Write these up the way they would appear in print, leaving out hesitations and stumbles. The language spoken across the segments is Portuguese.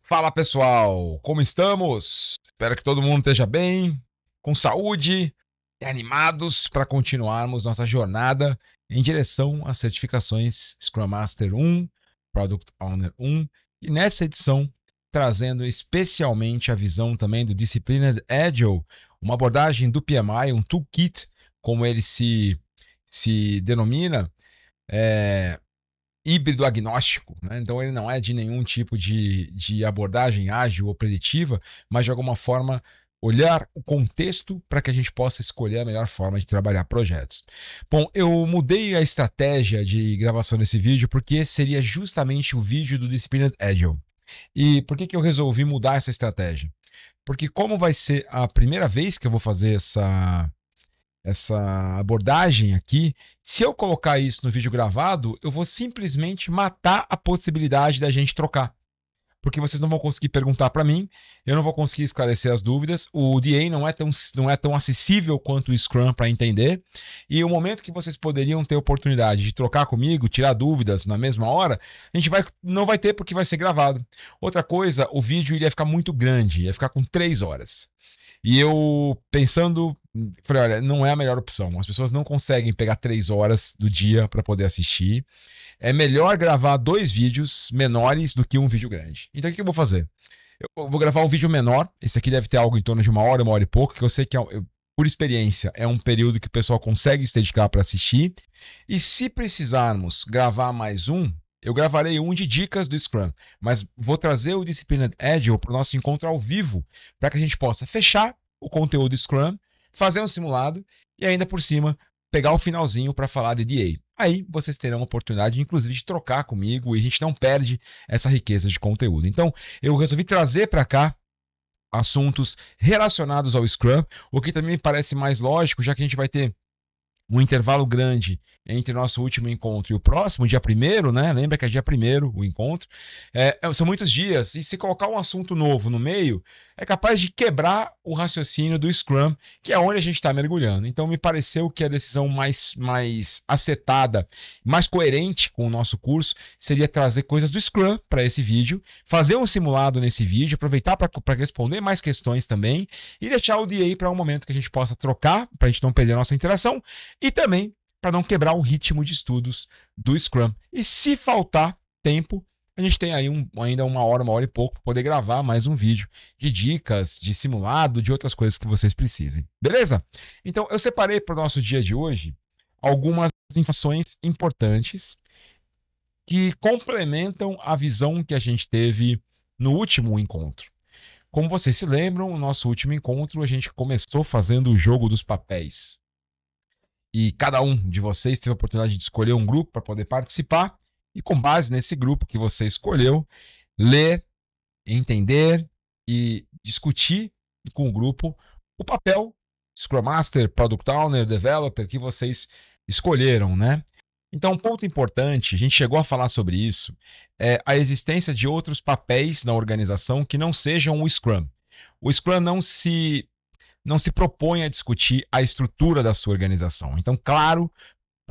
Fala pessoal, como estamos? Espero que todo mundo esteja bem, com saúde e animados para continuarmos nossa jornada em direção às certificações Scrum Master 1, Product Owner 1 e nessa edição trazendo especialmente a visão também do Disciplined Agile, uma abordagem do PMI, um toolkit, como ele se denomina, híbrido agnóstico, né? Então ele não é de nenhum tipo de abordagem ágil ou preditiva, mas de alguma forma olhar o contexto para que a gente possa escolher a melhor forma de trabalhar projetos. Bom, eu mudei a estratégia de gravação desse vídeo porque esse seria justamente o vídeo do Disciplined Agile. E por que eu resolvi mudar essa estratégia? Porque como vai ser a primeira vez que eu vou fazer essa abordagem aqui, se eu colocar isso no vídeo gravado, eu vou simplesmente matar a possibilidade da gente trocar. Porque vocês não vão conseguir perguntar para mim, eu não vou conseguir esclarecer as dúvidas, o DA não é tão acessível quanto o Scrum para entender, e o momento que vocês poderiam ter oportunidade de trocar comigo, tirar dúvidas na mesma hora, a gente não vai ter porque vai ser gravado. Outra coisa, o vídeo iria ficar muito grande, ia ficar com 3 horas. E eu pensando, falei, olha, não é a melhor opção. As pessoas não conseguem pegar 3 horas do dia para poder assistir. É melhor gravar 2 vídeos menores do que um vídeo grande. Então o que eu vou fazer? Eu vou gravar um vídeo menor. Esse aqui deve ter algo em torno de 1 hora e pouco, que eu sei que, por experiência, é um período que o pessoal consegue se dedicar para assistir. E se precisarmos gravar mais um, eu gravarei um de dicas do Scrum, mas vou trazer o Disciplined Agile para o nosso encontro ao vivo, para que a gente possa fechar o conteúdo Scrum, fazer um simulado e ainda por cima pegar o finalzinho para falar de DA. Aí vocês terão a oportunidade, inclusive, de trocar comigo e a gente não perde essa riqueza de conteúdo. Então, eu resolvi trazer para cá assuntos relacionados ao Scrum, o que também me parece mais lógico, já que a gente vai ter um intervalo grande entre nosso último encontro e o próximo, dia 1º, né? Lembra que é dia 1º o encontro. São muitos dias, e se colocar um assunto novo no meio, é capaz de quebrar o raciocínio do Scrum, que é onde a gente está mergulhando. Então, me pareceu que a decisão mais acertada, mais coerente com o nosso curso, seria trazer coisas do Scrum para esse vídeo, fazer um simulado nesse vídeo, aproveitar para responder mais questões também, e deixar o DA para um momento que a gente possa trocar, para a gente não perder a nossa interação, e também para não quebrar o ritmo de estudos do Scrum. E se faltar tempo, a gente tem aí ainda 1 hora e pouco para poder gravar mais um vídeo de dicas, de simulado, de outras coisas que vocês precisem. Beleza? Então, eu separei para o nosso dia de hoje algumas informações importantes que complementam a visão que a gente teve no último encontro. Como vocês se lembram, no nosso último encontro, a gente começou fazendo o jogo dos papéis. E cada um de vocês teve a oportunidade de escolher um grupo para poder participar e, com base nesse grupo que você escolheu, ler, entender e discutir com o grupo o papel Scrum Master, Product Owner, Developer que vocês escolheram, né? Então, um ponto importante, a gente chegou a falar sobre isso, é a existência de outros papéis na organização que não sejam o Scrum. O Scrum não se propõe a discutir a estrutura da sua organização. Então, claro,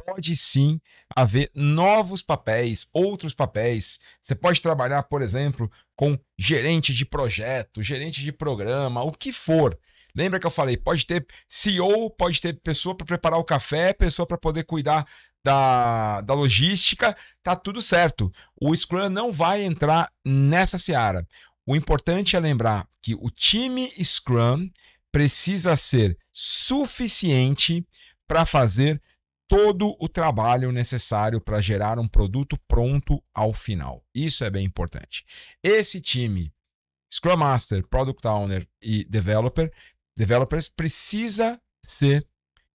pode sim haver novos papéis, outros papéis. Você pode trabalhar, por exemplo, com gerente de projeto, gerente de programa, o que for. Lembra que eu falei, pode ter CEO, pode ter pessoa para preparar o café, pessoa para poder cuidar da logística, tá tudo certo. O Scrum não vai entrar nessa seara. O importante é lembrar que o time Scrum precisa ser suficiente para fazer todo o trabalho necessário para gerar um produto pronto ao final. Isso é bem importante. Esse time, Scrum Master, Product Owner e Developers, precisa ser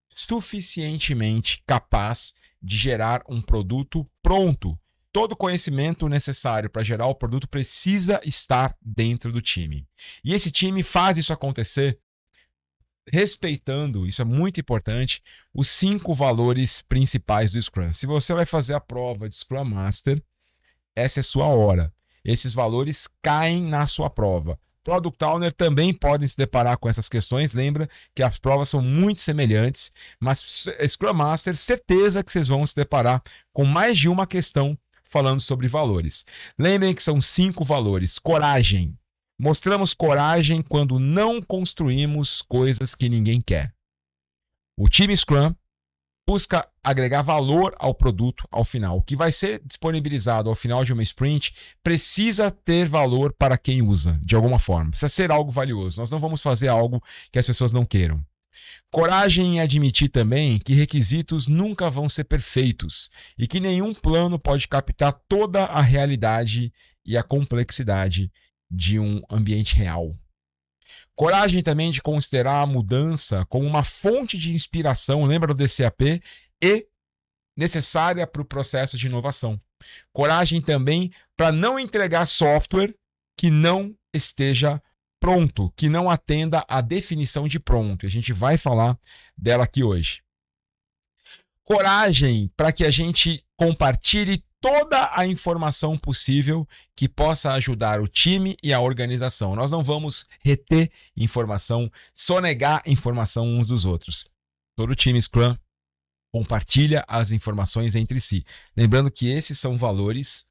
suficientemente capaz de gerar um produto pronto. Todo o conhecimento necessário para gerar o produto precisa estar dentro do time. E esse time faz isso acontecer respeitando, isso é muito importante, os 5 valores principais do Scrum. Se você vai fazer a prova de Scrum Master, essa é a sua hora. Esses valores caem na sua prova. Product Owner também podem se deparar com essas questões. Lembra que as provas são muito semelhantes, mas Scrum Master, certeza que vocês vão se deparar com mais de uma questão falando sobre valores. Lembrem que são 5 valores. Coragem. Mostramos coragem quando não construímos coisas que ninguém quer. O time Scrum busca agregar valor ao produto ao final. O que vai ser disponibilizado ao final de uma sprint precisa ter valor para quem usa, de alguma forma. Precisa ser algo valioso. Nós não vamos fazer algo que as pessoas não queiram. Coragem em admitir também que requisitos nunca vão ser perfeitos e que nenhum plano pode captar toda a realidade e a complexidade de um ambiente real. Coragem também de considerar a mudança como uma fonte de inspiração, lembra do DCAP, e necessária para o processo de inovação. Coragem também para não entregar software que não esteja pronto, que não atenda à definição de pronto. A gente vai falar dela aqui hoje. Coragem para que a gente compartilhe toda a informação possível que possa ajudar o time e a organização. Nós não vamos reter informação, sonegar informação uns dos outros. Todo time Scrum compartilha as informações entre si. Lembrando que esses são valores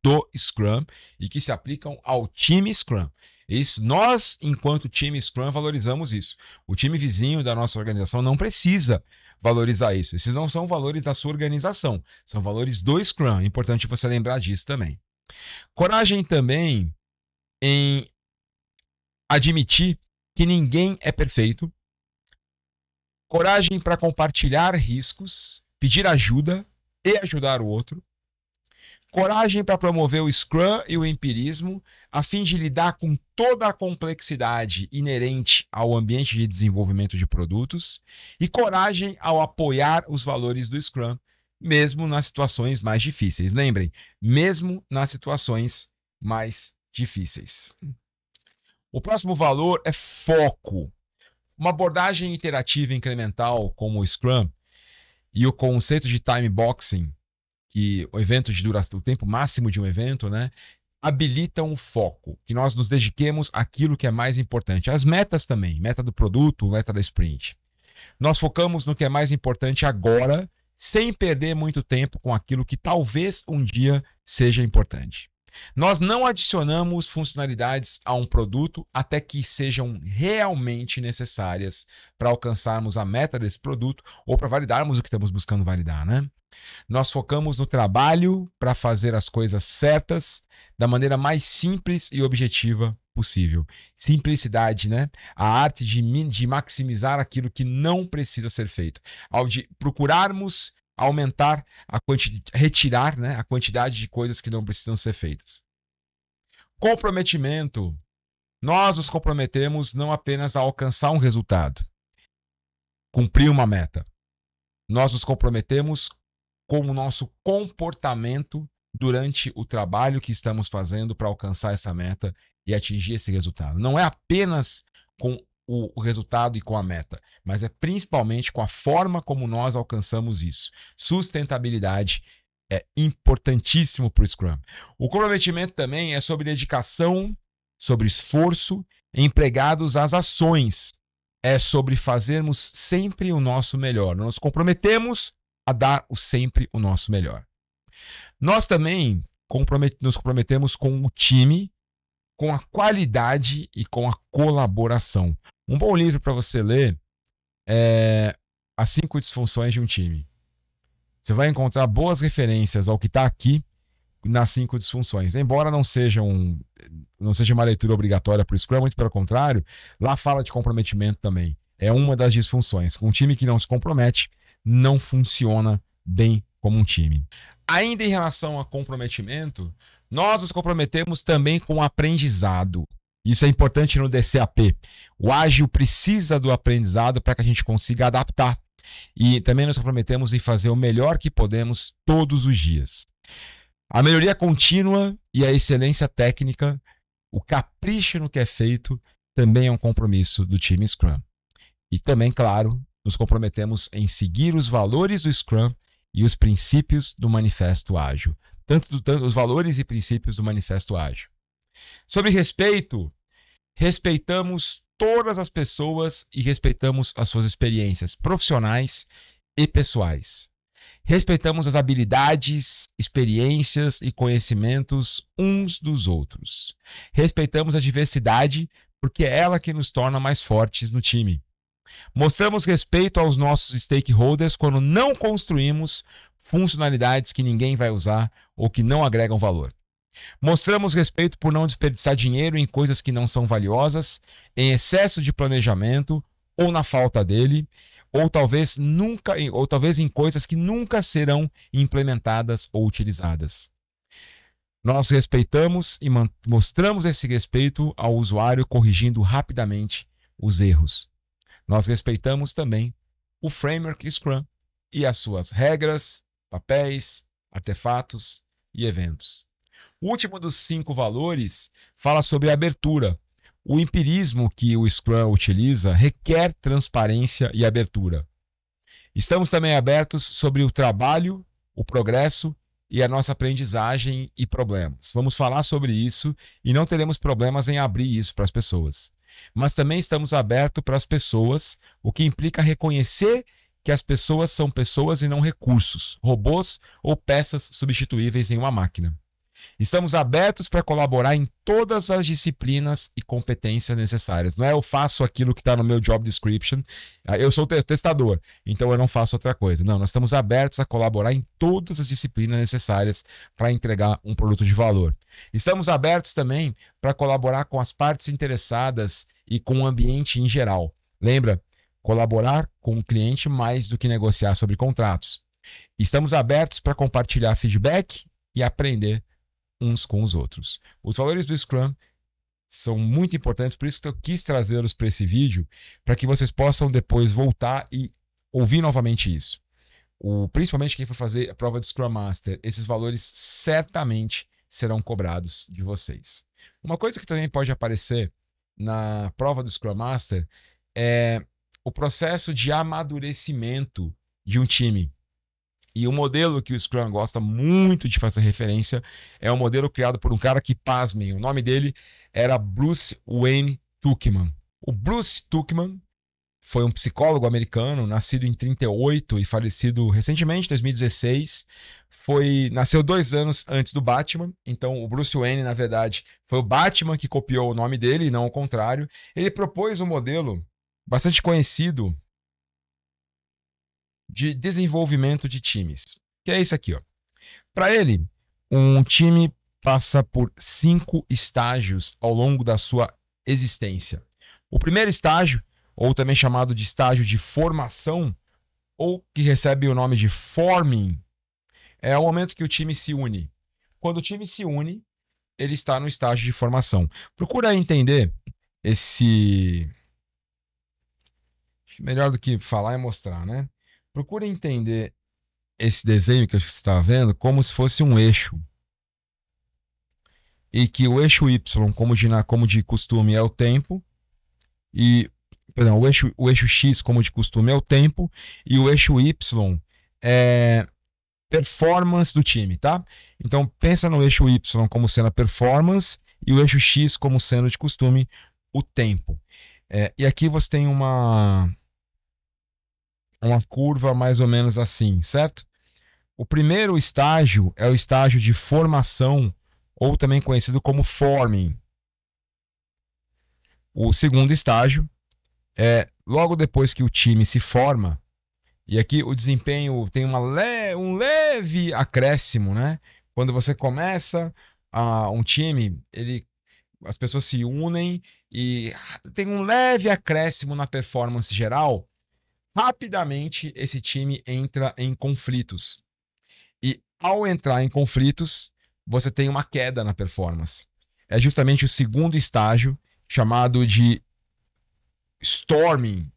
do Scrum e que se aplicam ao time Scrum. Isso, nós, enquanto time Scrum, valorizamos isso. O time vizinho da nossa organização não precisa valorizar isso. Esses não são valores da sua organização, são valores do Scrum. É importante você lembrar disso também. Coragem também em admitir que ninguém é perfeito. Coragem para compartilhar riscos, pedir ajuda e ajudar o outro. Coragem para promover o Scrum e o empirismo, a fim de lidar com toda a complexidade inerente ao ambiente de desenvolvimento de produtos. E coragem ao apoiar os valores do Scrum, mesmo nas situações mais difíceis. Lembrem, mesmo nas situações mais difíceis. O próximo valor é foco. Uma abordagem iterativa incremental como o Scrum e o conceito de time boxing, que o evento de duração, o tempo máximo de um evento, né, habilitam o foco, que nós nos dediquemos àquilo que é mais importante. As metas também, meta do produto, meta da sprint. Nós focamos no que é mais importante agora, sem perder muito tempo com aquilo que talvez um dia seja importante. Nós não adicionamos funcionalidades a um produto até que sejam realmente necessárias para alcançarmos a meta desse produto ou para validarmos o que estamos buscando validar, né? Nós focamos no trabalho para fazer as coisas certas da maneira mais simples e objetiva possível. Simplicidade, né? A arte de maximizar aquilo que não precisa ser feito. Ao de procurarmos aumentar retirar, né, a quantidade de coisas que não precisam ser feitas. Comprometimento. Nós nos comprometemos não apenas a alcançar um resultado, cumprir uma meta. Nós nos comprometemos com o nosso comportamento durante o trabalho que estamos fazendo para alcançar essa meta e atingir esse resultado. Não é apenas com o resultado e com a meta, mas é principalmente com a forma como nós alcançamos isso. Sustentabilidade é importantíssimo para o Scrum. O comprometimento também é sobre dedicação, sobre esforço, empregados às ações. É sobre fazermos sempre o nosso melhor. Nós nos comprometemos a dar sempre o nosso melhor. Nós também nos comprometemos com o time, com a qualidade e com a colaboração. Um bom livro para você ler é As 5 Disfunções de um Time. Você vai encontrar boas referências ao que está aqui nas 5 disfunções. Embora não seja uma leitura obrigatória para o Scrum, muito pelo contrário, lá fala de comprometimento também. É uma das disfunções. Um time que não se compromete não funciona bem como um time. Ainda em relação a comprometimento, nós nos comprometemos também com o aprendizado. Isso é importante no DCAP. O ágil precisa do aprendizado para que a gente consiga adaptar. E também nos comprometemos em fazer o melhor que podemos todos os dias. A melhoria contínua e a excelência técnica, o capricho no que é feito, também é um compromisso do time Scrum. E também, claro, nos comprometemos em seguir os valores do Scrum e os princípios do Manifesto Ágil. Tanto os valores e princípios do Manifesto Ágil. Sobre respeito, respeitamos todas as pessoas e respeitamos as suas experiências profissionais e pessoais. Respeitamos as habilidades, experiências e conhecimentos uns dos outros. Respeitamos a diversidade, porque é ela que nos torna mais fortes no time. Mostramos respeito aos nossos stakeholders quando não construímos funcionalidades que ninguém vai usar ou que não agregam valor. Mostramos respeito por não desperdiçar dinheiro em coisas que não são valiosas, em excesso de planejamento ou na falta dele, ou talvez em coisas que nunca serão implementadas ou utilizadas. Nós respeitamos e mostramos esse respeito ao usuário corrigindo rapidamente os erros. Nós respeitamos também o framework Scrum e as suas regras, papéis, artefatos e eventos. O último dos 5 valores fala sobre abertura. O empirismo que o Scrum utiliza requer transparência e abertura. Estamos também abertos sobre o trabalho, o progresso e a nossa aprendizagem e problemas. Vamos falar sobre isso e não teremos problemas em abrir isso para as pessoas. Mas também estamos abertos para as pessoas, o que implica reconhecer que as pessoas são pessoas e não recursos, robôs ou peças substituíveis em uma máquina. Estamos abertos para colaborar em todas as disciplinas e competências necessárias. Não é eu faço aquilo que está no meu job description, eu sou testador, então eu não faço outra coisa. Não, nós estamos abertos a colaborar em todas as disciplinas necessárias para entregar um produto de valor. Estamos abertos também para colaborar com as partes interessadas e com o ambiente em geral. Lembra? Colaborar com o cliente mais do que negociar sobre contratos. Estamos abertos para compartilhar feedback e aprender uns com os outros. Os valores do Scrum são muito importantes, por isso que eu quis trazê-los para esse vídeo, para que vocês possam depois voltar e ouvir novamente isso. Principalmente quem for fazer a prova de Scrum Master, esses valores certamente serão cobrados de vocês. Uma coisa que também pode aparecer na prova do Scrum Master é o processo de amadurecimento de um time. E o modelo que o Scrum gosta muito de fazer referência é um modelo criado por um cara que, pasmem, o nome dele era Bruce Wayne Tuchman. O Bruce Tuchman foi um psicólogo americano, nascido em 1938 e falecido recentemente, em 2016. Nasceu 2 anos antes do Batman, então o Bruce Wayne, na verdade, foi o Batman que copiou o nome dele, e não o contrário. Ele propôs um modelo bastante conhecido de desenvolvimento de times, que é isso aqui, ó. Para ele, um time passa por 5 estágios ao longo da sua existência. O primeiro estágio, ou também chamado de estágio de formação, ou que recebe o nome de forming, é o momento que o time se une. Quando o time se une, ele está no estágio de formação. Procura entender esse... Melhor do que falar é mostrar, né? Procure entender esse desenho que você está vendo como se fosse um eixo. E que o eixo Y, como de costume, é o tempo. Perdão, o eixo X, como de costume, é o tempo. E o eixo Y é performance do time, tá? Então, pensa no eixo Y como sendo a performance e o eixo X como sendo, de costume, o tempo. E aqui você tem uma curva mais ou menos assim, certo? O primeiro estágio é o estágio de formação, ou também conhecido como forming. O segundo estágio é logo depois que o time se forma, e aqui o desempenho tem um leve acréscimo, né? Quando você começa um time, as pessoas se unem e tem um leve acréscimo na performance geral. Rapidamente esse time entra em conflitos. E ao entrar em conflitos, você tem uma queda na performance. É justamente o segundo estágio, chamado de storming,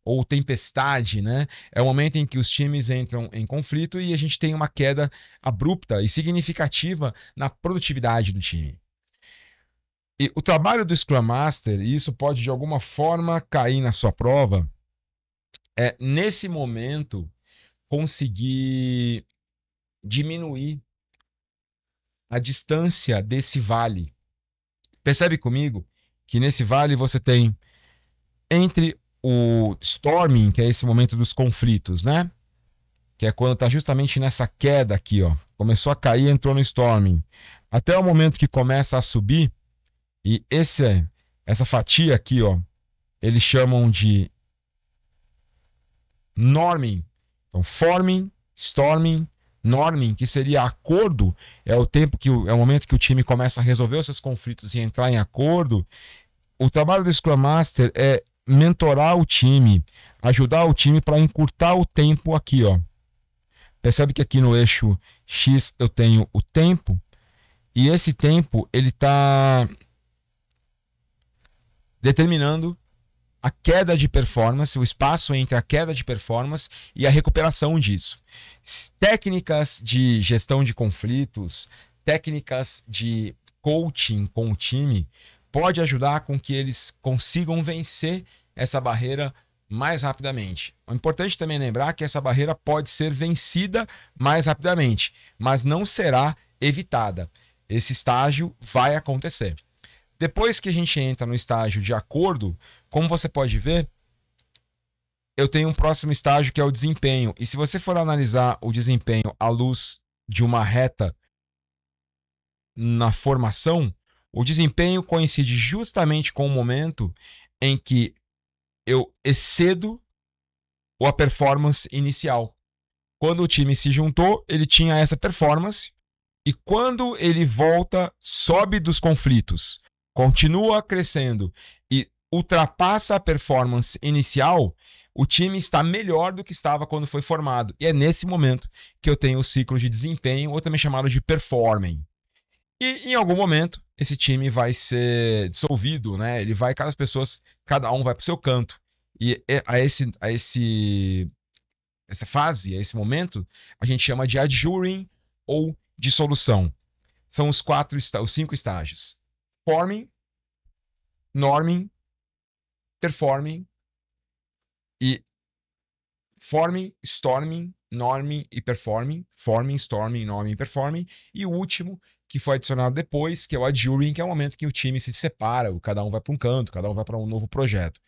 ou tempestade, né? É o momento em que os times entram em conflito e a gente tem uma queda abrupta e significativa na produtividade do time. E o trabalho do Scrum Master, e isso pode de alguma forma cair na sua prova, é nesse momento conseguir diminuir a distância desse vale. Percebe comigo que nesse vale você tem entre o storming, que é esse momento dos conflitos, né? que é quando está justamente nessa queda aqui, ó. Começou a cair, entrou no storming. Até o momento que começa a subir, e essa fatia aqui, ó, eles chamam de norming. Então, forming, storming, norming, que seria acordo, é o tempo que é o momento que o time começa a resolver os seus conflitos e entrar em acordo. O trabalho do Scrum Master é mentorar o time, ajudar o time para encurtar o tempo aqui, ó. Percebe que aqui no eixo X eu tenho o tempo, e esse tempo ele está determinando a queda de performance, o espaço entre a queda de performance e a recuperação disso. Técnicas de gestão de conflitos, técnicas de coaching com o time, pode ajudar com que eles consigam vencer essa barreira mais rapidamente. O importante também é lembrar que essa barreira pode ser vencida mais rapidamente, mas não será evitada. Esse estágio vai acontecer. Depois que a gente entra no estágio de acordo, como você pode ver, eu tenho um próximo estágio que é o desempenho. E se você for analisar o desempenho à luz de uma reta na formação, o desempenho coincide justamente com o momento em que eu excedo a performance inicial. Quando o time se juntou, ele tinha essa performance, e quando ele volta, sobe dos conflitos, continua crescendo e ultrapassa a performance inicial, o time está melhor do que estava quando foi formado. E é nesse momento que eu tenho o ciclo de desempenho, ou também chamado de performing. E em algum momento, esse time vai ser dissolvido, né? Ele vai, cada um vai para o seu canto. E essa fase, a esse momento, a gente chama de adjuring ou dissolução. São os 5 estágios: forming, norming, performing e forming, storming, norming e performing, forming, storming, norming e performing, e o último que foi adicionado depois, que é o adjuring, que é o momento que o time se separa, cada um vai para um canto, cada um vai para um novo projeto.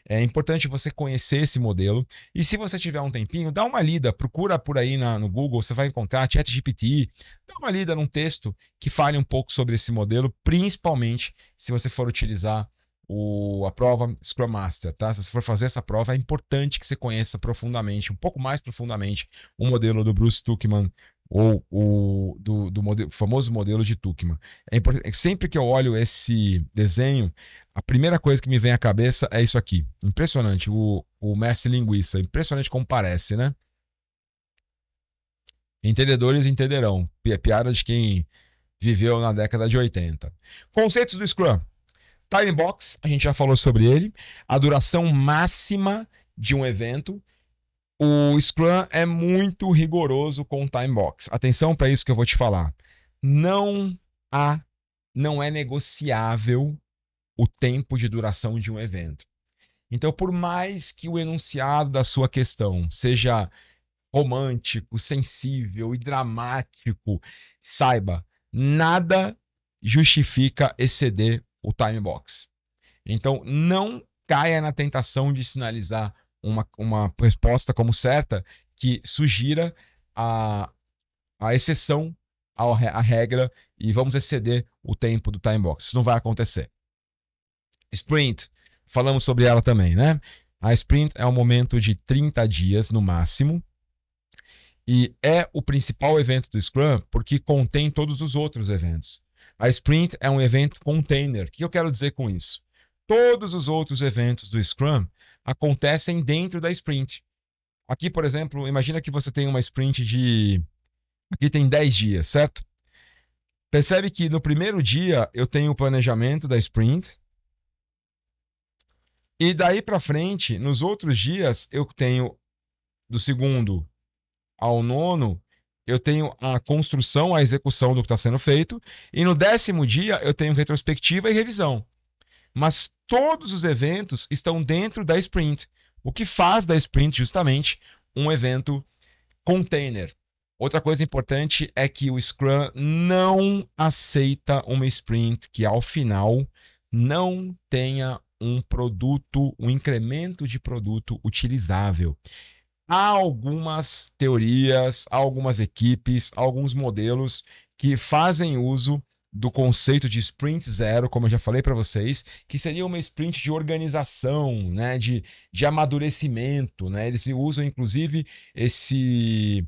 É importante você conhecer esse modelo, e se você tiver um tempinho, dá uma lida, procura por aí no Google, você vai encontrar ChatGPT, dá uma lida num texto que fale um pouco sobre esse modelo, principalmente se você for utilizar a prova Scrum Master, tá? Se você for fazer essa prova, é importante que você conheça profundamente, um pouco mais profundamente, o modelo do Bruce Tuckman, ou do famoso modelo de Tuckman. Sempre que eu olho esse desenho, a primeira coisa que me vem à cabeça é isso aqui. Impressionante, o mestre linguiça. Impressionante como parece, né? Entendedores entenderão. Piada de quem viveu na década de 80. Conceitos do Scrum. Time Box, a gente já falou sobre ele. A duração máxima de um evento. O Scrum é muito rigoroso com o Time Box. Atenção para isso que eu vou te falar. Não é negociável o tempo de duração de um evento. Então, por mais que o enunciado da sua questão seja romântico, sensível e dramático, saiba, nada justifica exceder o time box. Então, não caia na tentação de sinalizar uma resposta como certa que sugira a exceção à regra e vamos exceder o tempo do time box. Isso não vai acontecer. Sprint, falamos sobre ela também, né? A sprint é um momento de 30 dias no máximo e é o principal evento do Scrum porque contém todos os outros eventos. A sprint é um evento container. O que eu quero dizer com isso? Todos os outros eventos do Scrum acontecem dentro da sprint. Aqui, por exemplo, imagina que você tem uma sprint de... Aqui tem 10 dias, certo? Percebe que no primeiro dia eu tenho o planejamento da sprint. E daí para frente, nos outros dias, eu tenho do 2º ao 9º, eu tenho a construção, a execução do que está sendo feito. E no 10º dia, eu tenho retrospectiva e revisão. Mas todos os eventos estão dentro da sprint, o que faz da sprint justamente um evento container. Outra coisa importante é que o Scrum não aceita uma sprint que ao final não tenha um produto, um incremento de produto utilizável. Há algumas teorias, há algumas equipes, há alguns modelos que fazem uso do conceito de sprint zero, como eu já falei para vocês, que seria uma sprint de organização, né, de amadurecimento, né? Eles usam inclusive esse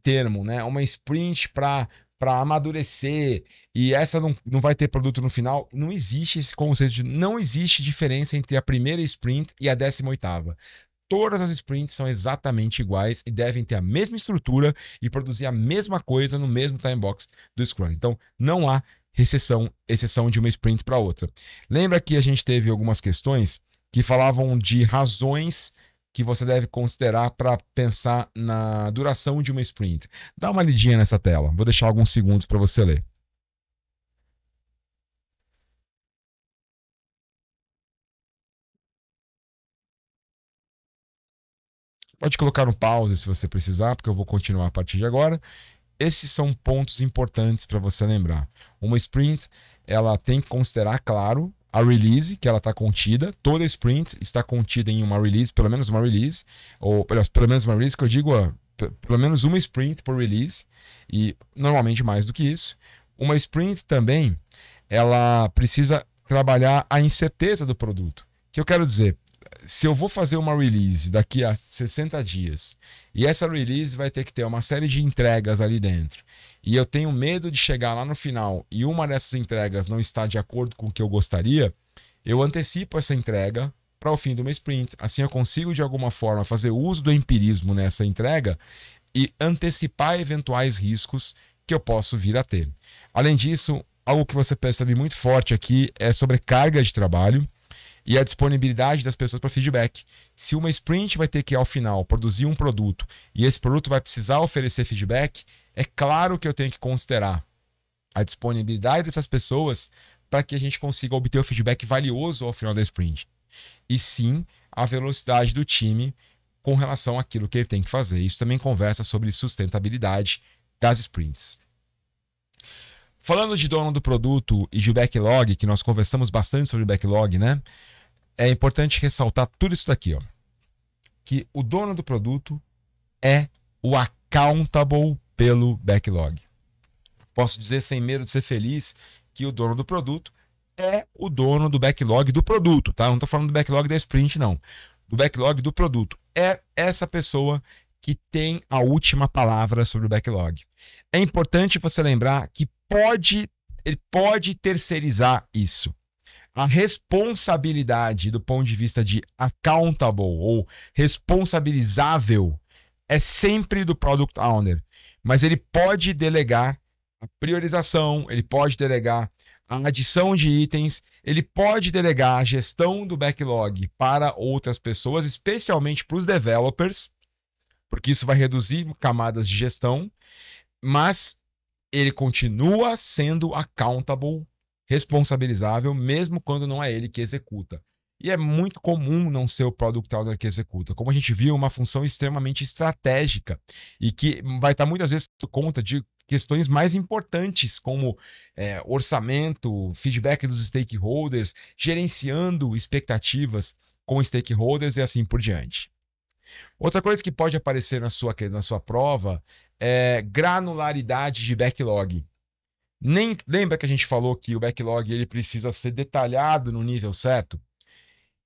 termo, né? Uma sprint para amadurecer e essa não vai ter produto no final. Não existe esse conceito não existe diferença entre a primeira sprint e a 18ª. Todas as sprints são exatamente iguais e devem ter a mesma estrutura e produzir a mesma coisa no mesmo time box do Scrum. Então, não há exceção de uma sprint para outra. Lembra que a gente teve algumas questões que falavam de razões que você deve considerar para pensar na duração de uma sprint. Dá uma lidinha nessa tela. Vou deixar alguns segundos para você ler. Pode colocar no pause se você precisar, porque eu vou continuar a partir de agora. Esses são pontos importantes para você lembrar. Uma sprint, ela tem que considerar, claro, a release que ela está contida. Toda sprint está contida em uma release, pelo menos uma release, ou pelo menos uma release que eu digo, pelo menos uma sprint por release, e normalmente mais do que isso. Uma sprint também, ela precisa trabalhar a incerteza do produto. O que eu quero dizer? Se eu vou fazer uma release daqui a 60 dias e essa release vai ter que ter uma série de entregas ali dentro e eu tenho medo de chegar lá no final e uma dessas entregas não está de acordo com o que eu gostaria, eu antecipo essa entrega para o fim de uma sprint. Assim eu consigo de alguma forma fazer uso do empirismo nessa entrega e antecipar eventuais riscos que eu posso vir a ter. Além disso, algo que você percebe muito forte aqui é sobre carga de trabalho e a disponibilidade das pessoas para feedback. Se uma sprint vai ter que, ao final, produzir um produto e esse produto vai precisar oferecer feedback, é claro que eu tenho que considerar a disponibilidade dessas pessoas para que a gente consiga obter o feedback valioso ao final da sprint. E sim, a velocidade do time com relação àquilo que ele tem que fazer. Isso também conversa sobre sustentabilidade das sprints. Falando de dono do produto e de backlog, que nós conversamos bastante sobre backlog, né? É importante ressaltar tudo isso daqui, ó. Que o dono do produto é o accountable pelo backlog. Posso dizer sem medo de ser feliz que o dono do produto é o dono do backlog do produto, tá? Não estou falando do backlog da sprint, não. Do backlog do produto. É essa pessoa que tem a última palavra sobre o backlog. É importante você lembrar que ele pode terceirizar isso. A responsabilidade do ponto de vista de accountable ou responsabilizável é sempre do product owner, mas ele pode delegar a priorização, ele pode delegar a adição de itens, ele pode delegar a gestão do backlog para outras pessoas, especialmente para os developers, porque isso vai reduzir camadas de gestão, mas ele continua sendo accountable, responsabilizável, mesmo quando não é ele que executa. E é muito comum não ser o product owner que executa. Como a gente viu, uma função extremamente estratégica e que vai estar muitas vezes por conta de questões mais importantes, como orçamento, feedback dos stakeholders, gerenciando expectativas com stakeholders e assim por diante. Outra coisa que pode aparecer na sua prova é granularidade de backlog. Nem lembra que a gente falou que o backlog ele precisa ser detalhado no nível certo?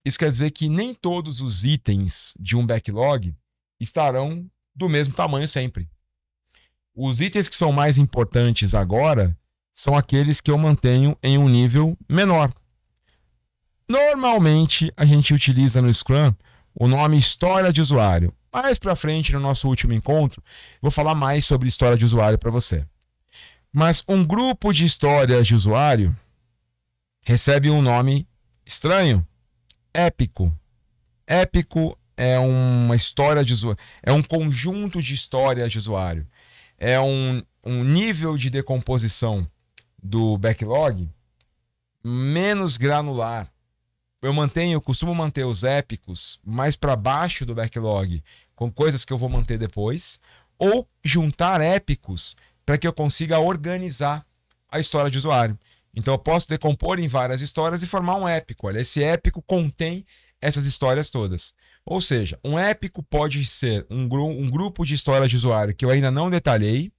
Isso quer dizer que nem todos os itens de um backlog estarão do mesmo tamanho sempre. Os itens que são mais importantes agora são aqueles que eu mantenho em um nível menor. Normalmente a gente utiliza no Scrum o nome história de usuário. Mais para frente, no nosso último encontro, vou falar mais sobre história de usuário para você. Mas um grupo de histórias de usuário recebe um nome estranho, épico. Épico é uma história de usuário, é um conjunto de histórias de usuário. É um nível de decomposição do backlog menos granular. Eu costumo manter os épicos mais para baixo do backlog, com coisas que eu vou manter depois, ou juntar épicos para que eu consiga organizar a história de usuário. Então eu posso decompor em várias histórias e formar um épico. Olha, esse épico contém essas histórias todas. Ou seja, um épico pode ser um grupo de histórias de usuário que eu ainda não detalhei,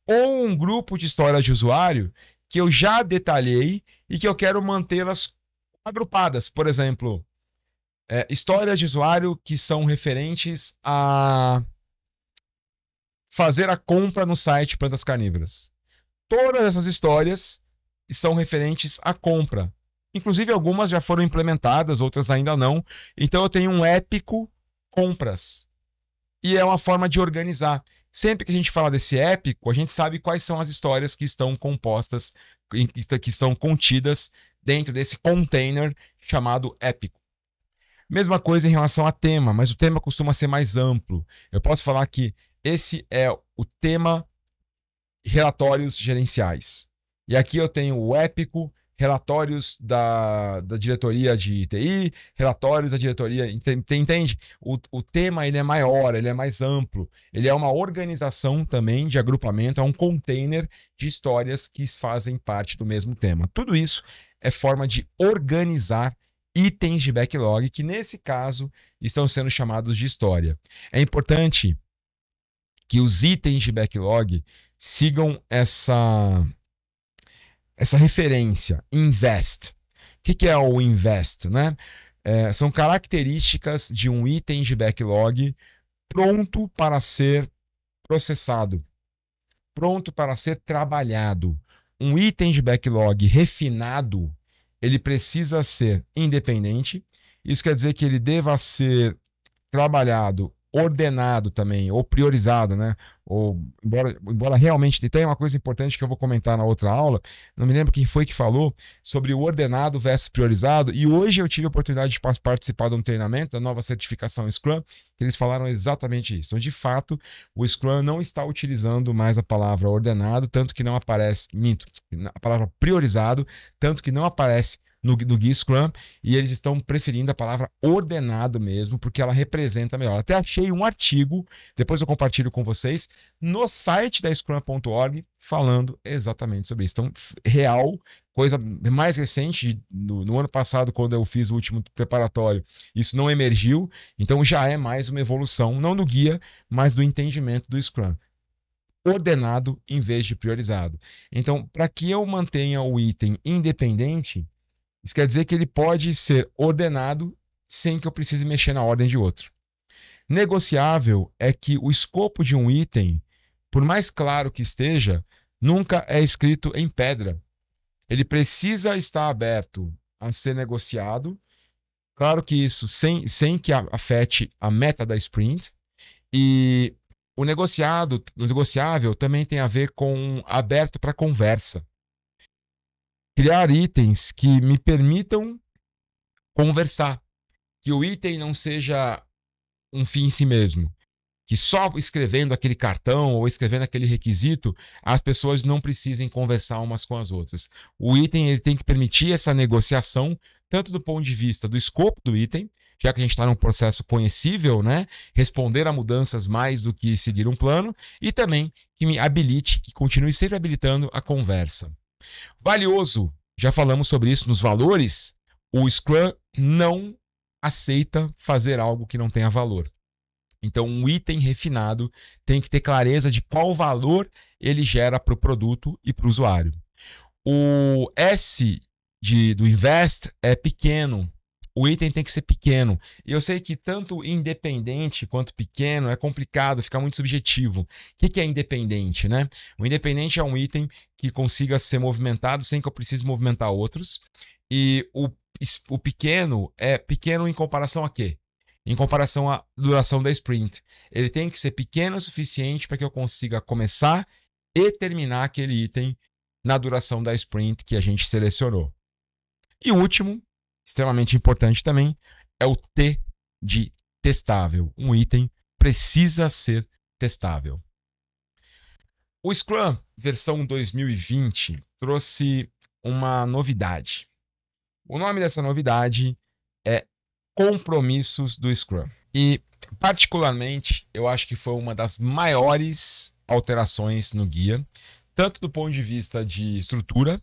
ou um grupo de histórias de usuário que eu já detalhei e que eu quero mantê-las agrupadas. Por exemplo, histórias de usuário que são referentes a fazer a compra no site Plantas Carnívoras. Todas essas histórias são referentes à compra. Inclusive, algumas já foram implementadas, outras ainda não. Então, eu tenho um épico compras. E é uma forma de organizar. Sempre que a gente fala desse épico, a gente sabe quais são as histórias que estão compostas, que estão contidas dentro desse container chamado épico. Mesma coisa em relação a tema, mas o tema costuma ser mais amplo. Eu posso falar que esse é o tema relatórios gerenciais. E aqui eu tenho o épico, relatórios da diretoria de TI, relatórios da diretoria. Entende? O tema ele é maior, ele é mais amplo. Ele é uma organização também de agrupamento, é um container de histórias que fazem parte do mesmo tema. Tudo isso é forma de organizar itens de backlog, que nesse caso estão sendo chamados de história. É importante que os itens de backlog sigam essa referência, invest. O que é o invest? Né? São características de um item de backlog pronto para ser processado, pronto para ser trabalhado. Um item de backlog refinado, ele precisa ser independente. Isso quer dizer que ele deva ser trabalhado, ordenado também, ou priorizado, né? Ou, embora realmente tem uma coisa importante que eu vou comentar na outra aula, não me lembro quem foi que falou sobre o ordenado versus priorizado, e hoje eu tive a oportunidade de participar de um treinamento da nova certificação Scrum, que eles falaram exatamente isso. Então, de fato, o Scrum não está utilizando mais a palavra ordenado, tanto que não aparece, a palavra priorizado, tanto que não aparece no Guia Scrum, e eles estão preferindo a palavra ordenado mesmo, porque ela representa melhor. Até achei um artigo, depois eu compartilho com vocês, no site da Scrum.org, falando exatamente sobre isso. Então, real, coisa mais recente, no ano passado, quando eu fiz o último preparatório, isso não emergiu, então já é mais uma evolução, não do guia, mas do entendimento do Scrum. Ordenado em vez de priorizado. Então, para que eu mantenha o item independente, isso quer dizer que ele pode ser ordenado sem que eu precise mexer na ordem de outro. Negociável é que o escopo de um item, por mais claro que esteja, nunca é escrito em pedra. Ele precisa estar aberto a ser negociado. Claro que isso sem que afete a meta da sprint. E o negociável também tem a ver com aberto para conversa. Criar itens que me permitam conversar. Que o item não seja um fim em si mesmo. Que só escrevendo aquele cartão ou escrevendo aquele requisito, as pessoas não precisem conversar umas com as outras. O item ele tem que permitir essa negociação, tanto do ponto de vista do escopo do item, já que a gente está num processo conhecível, né? Responder a mudanças mais do que seguir um plano, e também que me habilite, que continue sempre habilitando a conversa. Valioso, já falamos sobre isso nos valores, o Scrum não aceita fazer algo que não tenha valor. Então, um item refinado tem que ter clareza de qual valor ele gera para o produto e para o usuário. O S do invest é pequeno. O item tem que ser pequeno. E eu sei que tanto independente quanto pequeno é complicado, fica muito subjetivo. O que é independente, né? O independente é um item que consiga ser movimentado sem que eu precise movimentar outros. E o pequeno é pequeno em comparação a quê? Em comparação à duração da sprint. Ele tem que ser pequeno o suficiente para que eu consiga começar e terminar aquele item na duração da sprint que a gente selecionou. E o último, extremamente importante também, é o T de testável. Um item precisa ser testável. O Scrum versão 2020 trouxe uma novidade. O nome dessa novidade é Compromissos do Scrum. E, particularmente, eu acho que foi uma das maiores alterações no guia, tanto do ponto de vista de estrutura,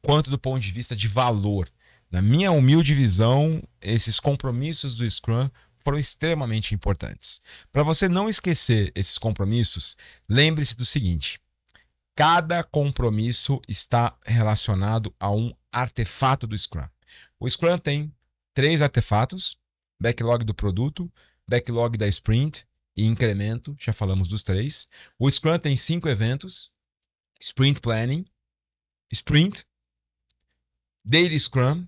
quanto do ponto de vista de valor. Na minha humilde visão, esses compromissos do Scrum foram extremamente importantes. Para você não esquecer esses compromissos, lembre-se do seguinte: cada compromisso está relacionado a um artefato do Scrum. O Scrum tem 3 artefatos: backlog do produto, backlog da sprint e incremento, já falamos dos 3. O Scrum tem 5 eventos: sprint planning, sprint, daily Scrum,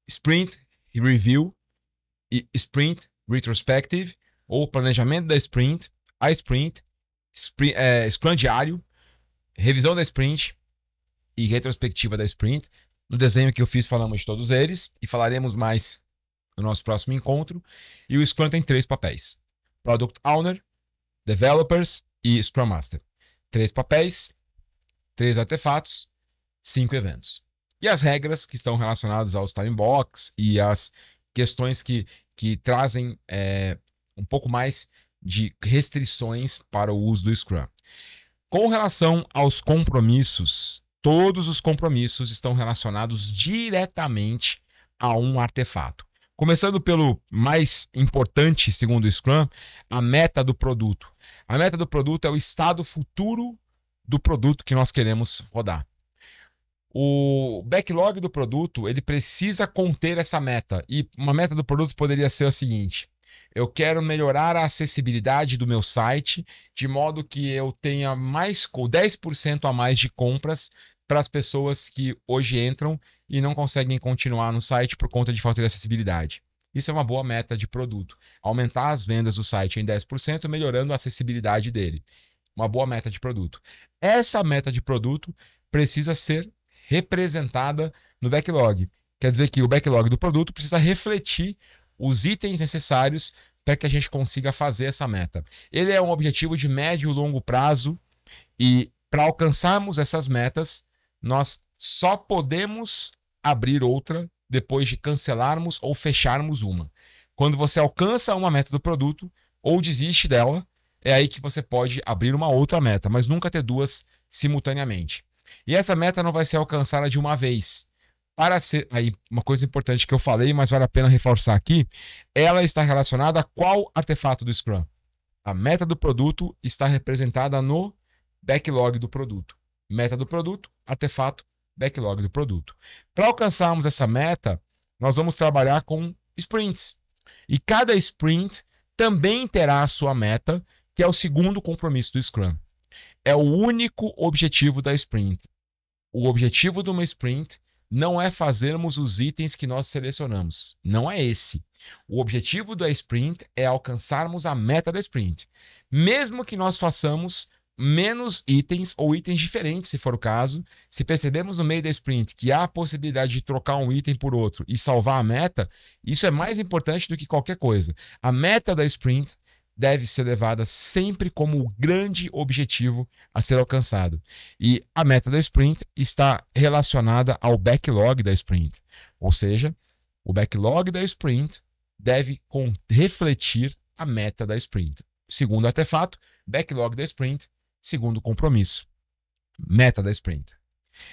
sprint review e sprint retrospective, ou planejamento da sprint, a sprint, Scrum diário, revisão da sprint e retrospectiva da sprint. No desenho que eu fiz falamos de todos eles e falaremos mais no nosso próximo encontro. E o Scrum tem 3 papéis: Product Owner, Developers e Scrum Master. 3 papéis, 3 artefatos, 5 eventos. E as regras que estão relacionadas aos time box e as questões que trazem um pouco mais de restrições para o uso do Scrum. Com relação aos compromissos, todos os compromissos estão relacionados diretamente a um artefato. Começando pelo mais importante, segundo o Scrum, a meta do produto. A meta do produto é o estado futuro do produto que nós queremos rodar. O backlog do produto, ele precisa conter essa meta. E uma meta do produto poderia ser a seguinte: eu quero melhorar a acessibilidade do meu site de modo que eu tenha 10% a mais de compras para as pessoas que hoje entram e não conseguem continuar no site por conta de falta de acessibilidade. Isso é uma boa meta de produto. Aumentar as vendas do site em 10%, melhorando a acessibilidade dele. Uma boa meta de produto. Essa meta de produto precisa ser representada no backlog. Quer dizer que o backlog do produto precisa refletir os itens necessários para que a gente consiga fazer essa meta. Ele é um objetivo de médio e longo prazo e para alcançarmos essas metas, nós só podemos abrir outra depois de cancelarmos ou fecharmos uma. Quando você alcança uma meta do produto ou desiste dela, é aí que você pode abrir uma outra meta, mas nunca ter 2 simultaneamente. E essa meta não vai ser alcançada de uma vez. Para ser, aí uma coisa importante que eu falei, mas vale a pena reforçar aqui, ela está relacionada a qual artefato do Scrum? A meta do produto está representada no backlog do produto. Meta do produto, artefato, backlog do produto. Para alcançarmos essa meta, nós vamos trabalhar com sprints. E cada sprint também terá a sua meta, que é o segundo compromisso do Scrum. É o único objetivo da sprint. O objetivo de uma sprint não é fazermos os itens que nós selecionamos. Não é esse. O objetivo da sprint é alcançarmos a meta da sprint. Mesmo que nós façamos menos itens ou itens diferentes, se for o caso, se percebemos no meio da sprint que há a possibilidade de trocar um item por outro e salvar a meta, isso é mais importante do que qualquer coisa. A meta da sprint deve ser levada sempre como o grande objetivo a ser alcançado. E a meta da sprint está relacionada ao backlog da sprint. Ou seja, o backlog da sprint deve refletir a meta da sprint. Segundo artefato, backlog da sprint. Segundo compromisso, meta da sprint.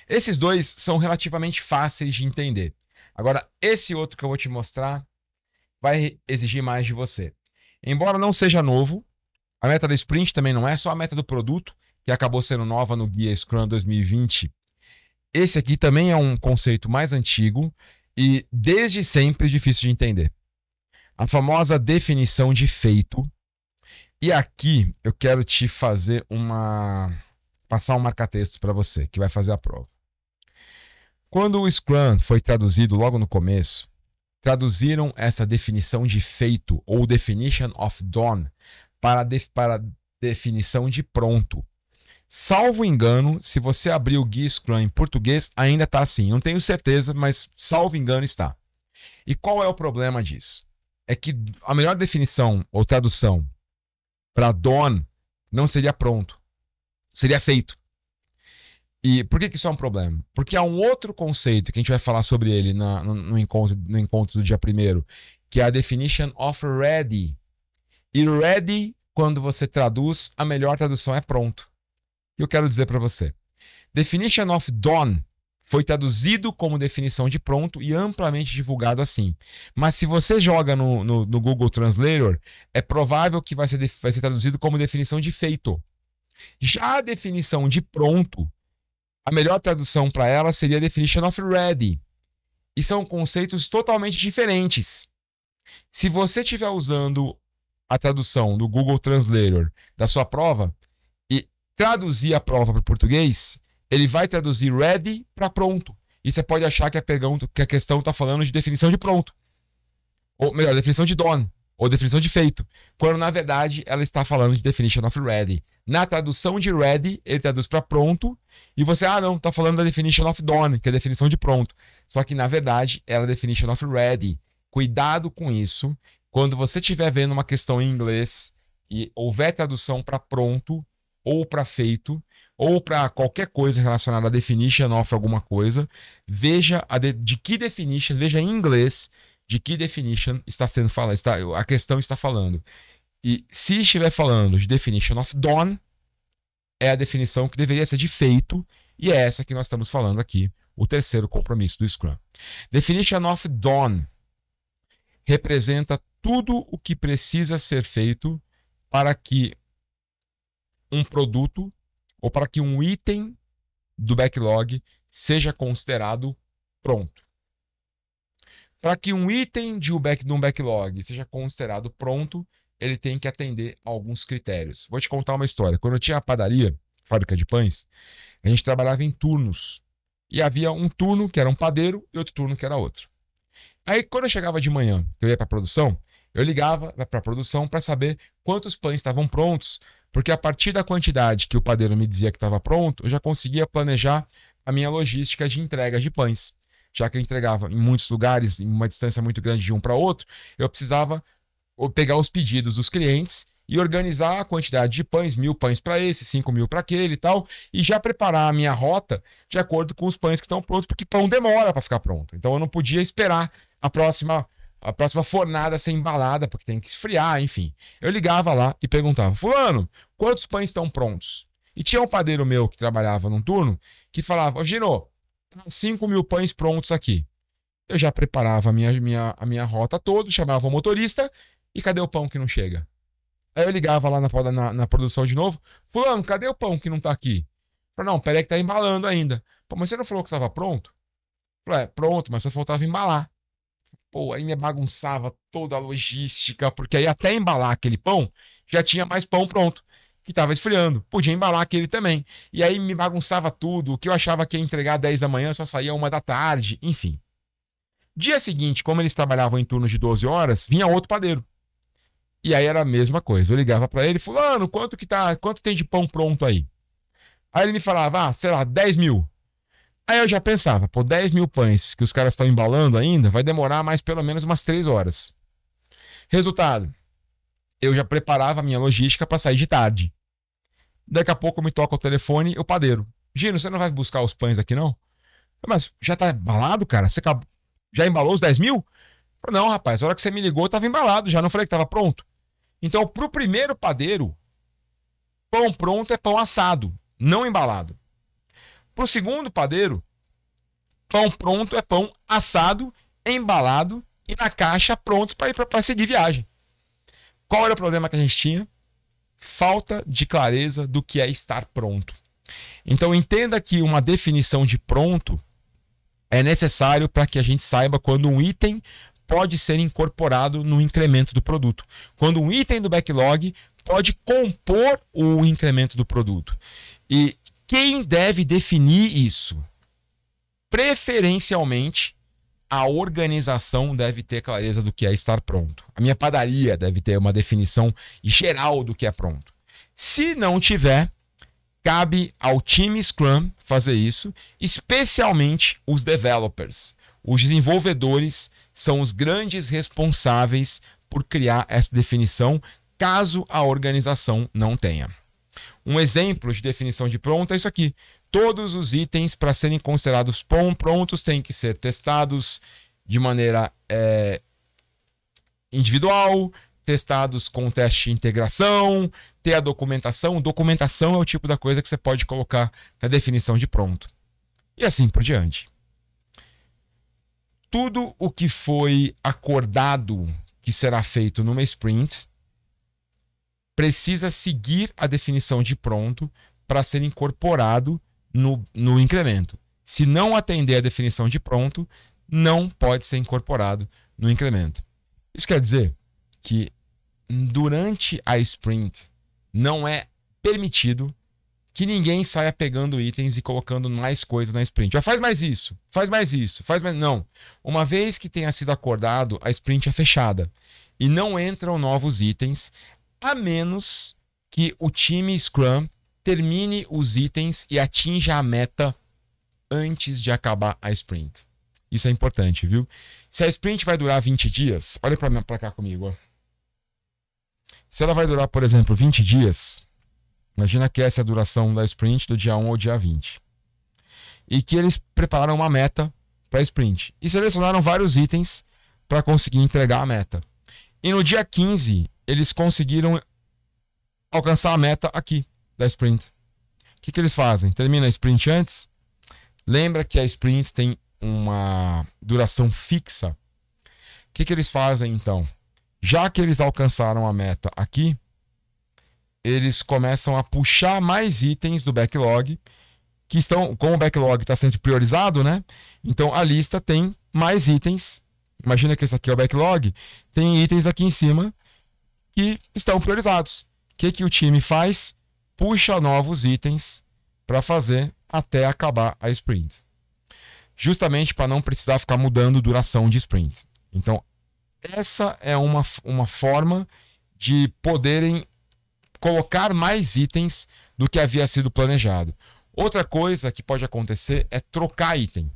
Esses 2 são relativamente fáceis de entender. Agora, esse outro que eu vou te mostrar vai exigir mais de você. Embora não seja novo, a meta da sprint também não é só a meta do produto, que acabou sendo nova no Guia Scrum 2020. Esse aqui também é um conceito mais antigo e desde sempre difícil de entender. A famosa definição de feito. E aqui eu quero te fazer passar um marca-texto para você, que vai fazer a prova. Quando o Scrum foi traduzido logo no começo, traduziram essa definição de feito, ou definition of done, para definição de pronto. Salvo engano, se você abrir o Guia Scrum em português, ainda está assim. Não tenho certeza, mas salvo engano está. E qual é o problema disso? É que a melhor definição ou tradução para done não seria pronto, seria feito. E por que isso é um problema? Porque há um outro conceito que a gente vai falar sobre ele no encontro do dia 1º, que é a definition of ready. E ready, quando você traduz, a melhor tradução é pronto. E eu quero dizer para você. Definition of done Foi traduzido como definição de pronto e amplamente divulgado assim. Mas se você joga no Google Translator, é provável que vai ser traduzido como definição de feito. Já a definição de pronto, a melhor tradução para ela seria definition of ready. E são conceitos totalmente diferentes. Se você estiver usando a tradução do Google Translator da sua prova e traduzir a prova para o português, ele vai traduzir ready para pronto. E você pode achar que a questão está falando de definição de pronto. Ou melhor, definição de done. Ou definição de feito. Quando, na verdade, ela está falando de definition of ready. Na tradução de ready, ele traduz para pronto. E você, não, está falando da definition of done, que é a definição de pronto. Só que, na verdade, ela é definition of ready. Cuidado com isso. Quando você estiver vendo uma questão em inglês e houver tradução para pronto, ou para feito, ou para qualquer coisa relacionada a definition of alguma coisa, veja de que definition, veja em inglês de que definition está sendo falado, a questão está falando. E se estiver falando de definition of done, é a definição que deveria ser de feito, e é essa que nós estamos falando aqui, o terceiro compromisso do Scrum. Definition of done representa tudo o que precisa ser feito para que um produto ou para que um item do backlog seja considerado pronto. Para que um item de um backlog seja considerado pronto, ele tem que atender a alguns critérios. Vou te contar uma história. Quando eu tinha a padaria, fábrica de pães, a gente trabalhava em turnos. E havia um turno que era um padeiro e outro turno que era outro. Aí, quando eu chegava de manhã, eu ia para a produção, eu ligava para a produção para saber quantos pães estavam prontos, porque a partir da quantidade que o padeiro me dizia que estava pronto, eu já conseguia planejar a minha logística de entrega de pães. Já que eu entregava em muitos lugares, em uma distância muito grande de um para outro, eu precisava pegar os pedidos dos clientes e organizar a quantidade de pães, 1.000 pães para esse, 5.000 para aquele e tal, e já preparar a minha rota de acordo com os pães que estão prontos, porque pão demora para ficar pronto. Então eu não podia esperar a próxima fornada ser embalada, porque tem que esfriar, enfim. Eu ligava lá e perguntava: fulano, quantos pães estão prontos? E tinha um padeiro meu que trabalhava num turno que falava: Gino, 5.000 pães prontos aqui. Eu já preparava a minha rota toda, chamava o motorista, e cadê o pão que não chega? Aí eu ligava lá na produção de novo: fulano, cadê o pão que não tá aqui? Falei: não, peraí que tá embalando ainda. Pô, mas você não falou que estava pronto? Falei: pronto, mas só faltava embalar. Pô, aí me bagunçava toda a logística, porque aí até embalar aquele pão, já tinha mais pão pronto, que estava esfriando. Podia embalar aquele também. E aí me bagunçava tudo. O que eu achava que ia entregar 10 da manhã, só saía 1 da tarde, enfim. Dia seguinte, como eles trabalhavam em turnos de 12 horas, vinha outro padeiro. E aí era a mesma coisa. Eu ligava para ele: fulano, quanto tem de pão pronto aí? Aí ele me falava: sei lá, 10.000. Aí eu já pensava: 10.000 pães que os caras estão embalando ainda, vai demorar mais pelo menos umas 3 horas. Resultado, eu já preparava a minha logística para sair de tarde. Daqui a pouco me toca o telefone, o padeiro: Gino, você não vai buscar os pães aqui não? Mas já tá embalado, cara? Você já embalou os 10.000? Não, rapaz, a hora que você me ligou, tava embalado, já não falei que tava pronto. Então, pro primeiro padeiro, pão pronto é pão assado, não embalado. Pro segundo padeiro, pão pronto é pão assado, embalado e na caixa pronto para seguir viagem. Qual era o problema que a gente tinha? Falta de clareza do que é estar pronto. Então entenda que uma definição de pronto é necessário para que a gente saiba quando um item pode ser incorporado no incremento do produto. Quando um item do backlog pode compor o incremento do produto. E quem deve definir isso? Preferencialmente, a organização deve ter clareza do que é estar pronto. A minha padaria deve ter uma definição geral do que é pronto. Se não tiver, cabe ao time Scrum fazer isso, especialmente os developers. Os desenvolvedores são os grandes responsáveis por criar essa definição, caso a organização não tenha. Um exemplo de definição de pronto é isso aqui. Todos os itens, para serem considerados prontos, têm que ser testados de maneira individual, testados com teste de integração, ter a documentação. Documentação é o tipo da coisa que você pode colocar na definição de pronto. E assim por diante. Tudo o que foi acordado que será feito numa sprint precisa seguir a definição de pronto para ser incorporado no incremento. Se não atender a definição de pronto, não pode ser incorporado no incremento. Isso quer dizer que durante a sprint não é permitido que ninguém saia pegando itens e colocando mais coisas na sprint. Já faz mais isso, faz mais isso, faz mais... Não. Uma vez que tenha sido acordado, a sprint é fechada. E não entram novos itens, a menos que o time Scrum termine os itens e atinja a meta antes de acabar a sprint. Isso é importante, viu? Se a sprint vai durar 20 dias, olha para cá comigo. Ó. Se ela vai durar, por exemplo, 20 dias, imagina que essa é a duração da sprint do dia 1 ao dia 20. E que eles prepararam uma meta para a sprint. E selecionaram vários itens para conseguir entregar a meta. E no dia 15, eles conseguiram alcançar a meta aqui da sprint. O que eles fazem? Termina a sprint antes. Lembra que a sprint tem uma duração fixa. O que eles fazem então? Já que eles alcançaram a meta aqui, eles começam a puxar mais itens do backlog, que estão, como o backlog está sendo priorizado, né? Então a lista tem mais itens. Imagina que esse aqui é o backlog, tem itens aqui em cima que estão priorizados. O que o time faz? Puxa novos itens para fazer até acabar a sprint. Justamente para não precisar ficar mudando duração de sprint. Então, essa é uma forma de poderem colocar mais itens do que havia sido planejado. Outra coisa que pode acontecer é trocar item.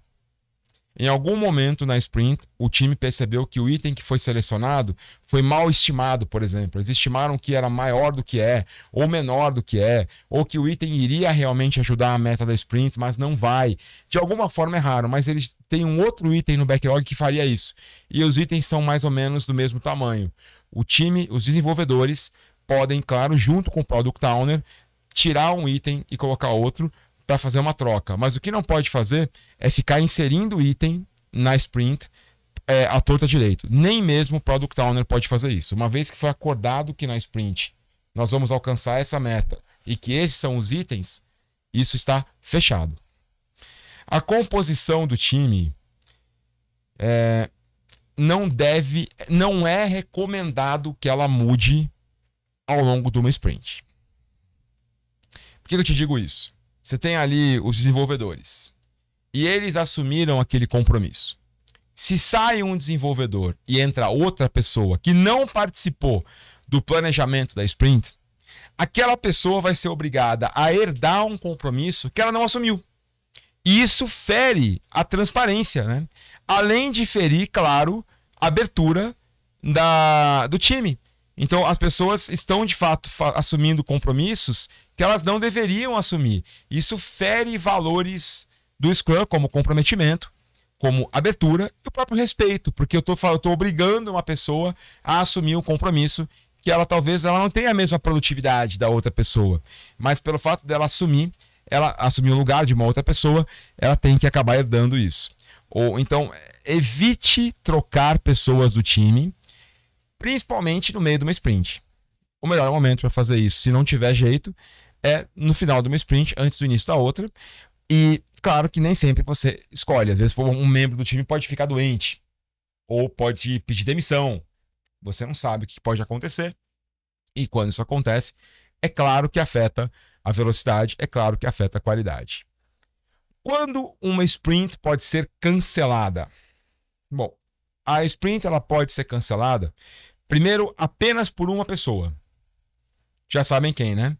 Em algum momento na sprint, o time percebeu que o item que foi selecionado foi mal estimado, por exemplo. Eles estimaram que era maior do que é, ou menor do que é, ou que o item iria realmente ajudar a meta da sprint, mas não vai. De alguma forma é raro, mas eles têm um outro item no backlog que faria isso. E os itens são mais ou menos do mesmo tamanho. O time, os desenvolvedores, podem, claro, junto com o Product Owner, tirar um item e colocar outro, para fazer uma troca. Mas o que não pode fazer é ficar inserindo item na sprint à torta direito. Nem mesmo o Product Owner pode fazer isso. Uma vez que foi acordado que na sprint nós vamos alcançar essa meta e que esses são os itens, isso está fechado. A composição do time não é recomendado que ela mude ao longo de uma sprint. Por que eu te digo isso? Você tem ali os desenvolvedores e eles assumiram aquele compromisso. Se sai um desenvolvedor e entra outra pessoa que não participou do planejamento da sprint, aquela pessoa vai ser obrigada a herdar um compromisso que ela não assumiu. E isso fere a transparência, né? Além de ferir, claro, a abertura do time. Então, as pessoas estão, de fato, assumindo compromissos que elas não deveriam assumir. Isso fere valores do Scrum, como comprometimento, como abertura e o próprio respeito, porque eu estou obrigando uma pessoa a assumir um compromisso que talvez ela não tenha a mesma produtividade da outra pessoa, mas pelo fato dela assumir o lugar de uma outra pessoa, ela tem que acabar herdando isso. Ou então, evite trocar pessoas do time, principalmente no meio de uma sprint. O melhor momento para fazer isso, se não tiver jeito, é no final de uma sprint, antes do início da outra. E claro que nem sempre você escolhe. Às vezes um membro do time pode ficar doente ou pode pedir demissão. Você não sabe o que pode acontecer. E quando isso acontece, é claro que afeta a velocidade, é claro que afeta a qualidade. Quando uma sprint pode ser cancelada? Bom, a sprint ela pode ser cancelada primeiro apenas por uma pessoa. Já sabem quem, né?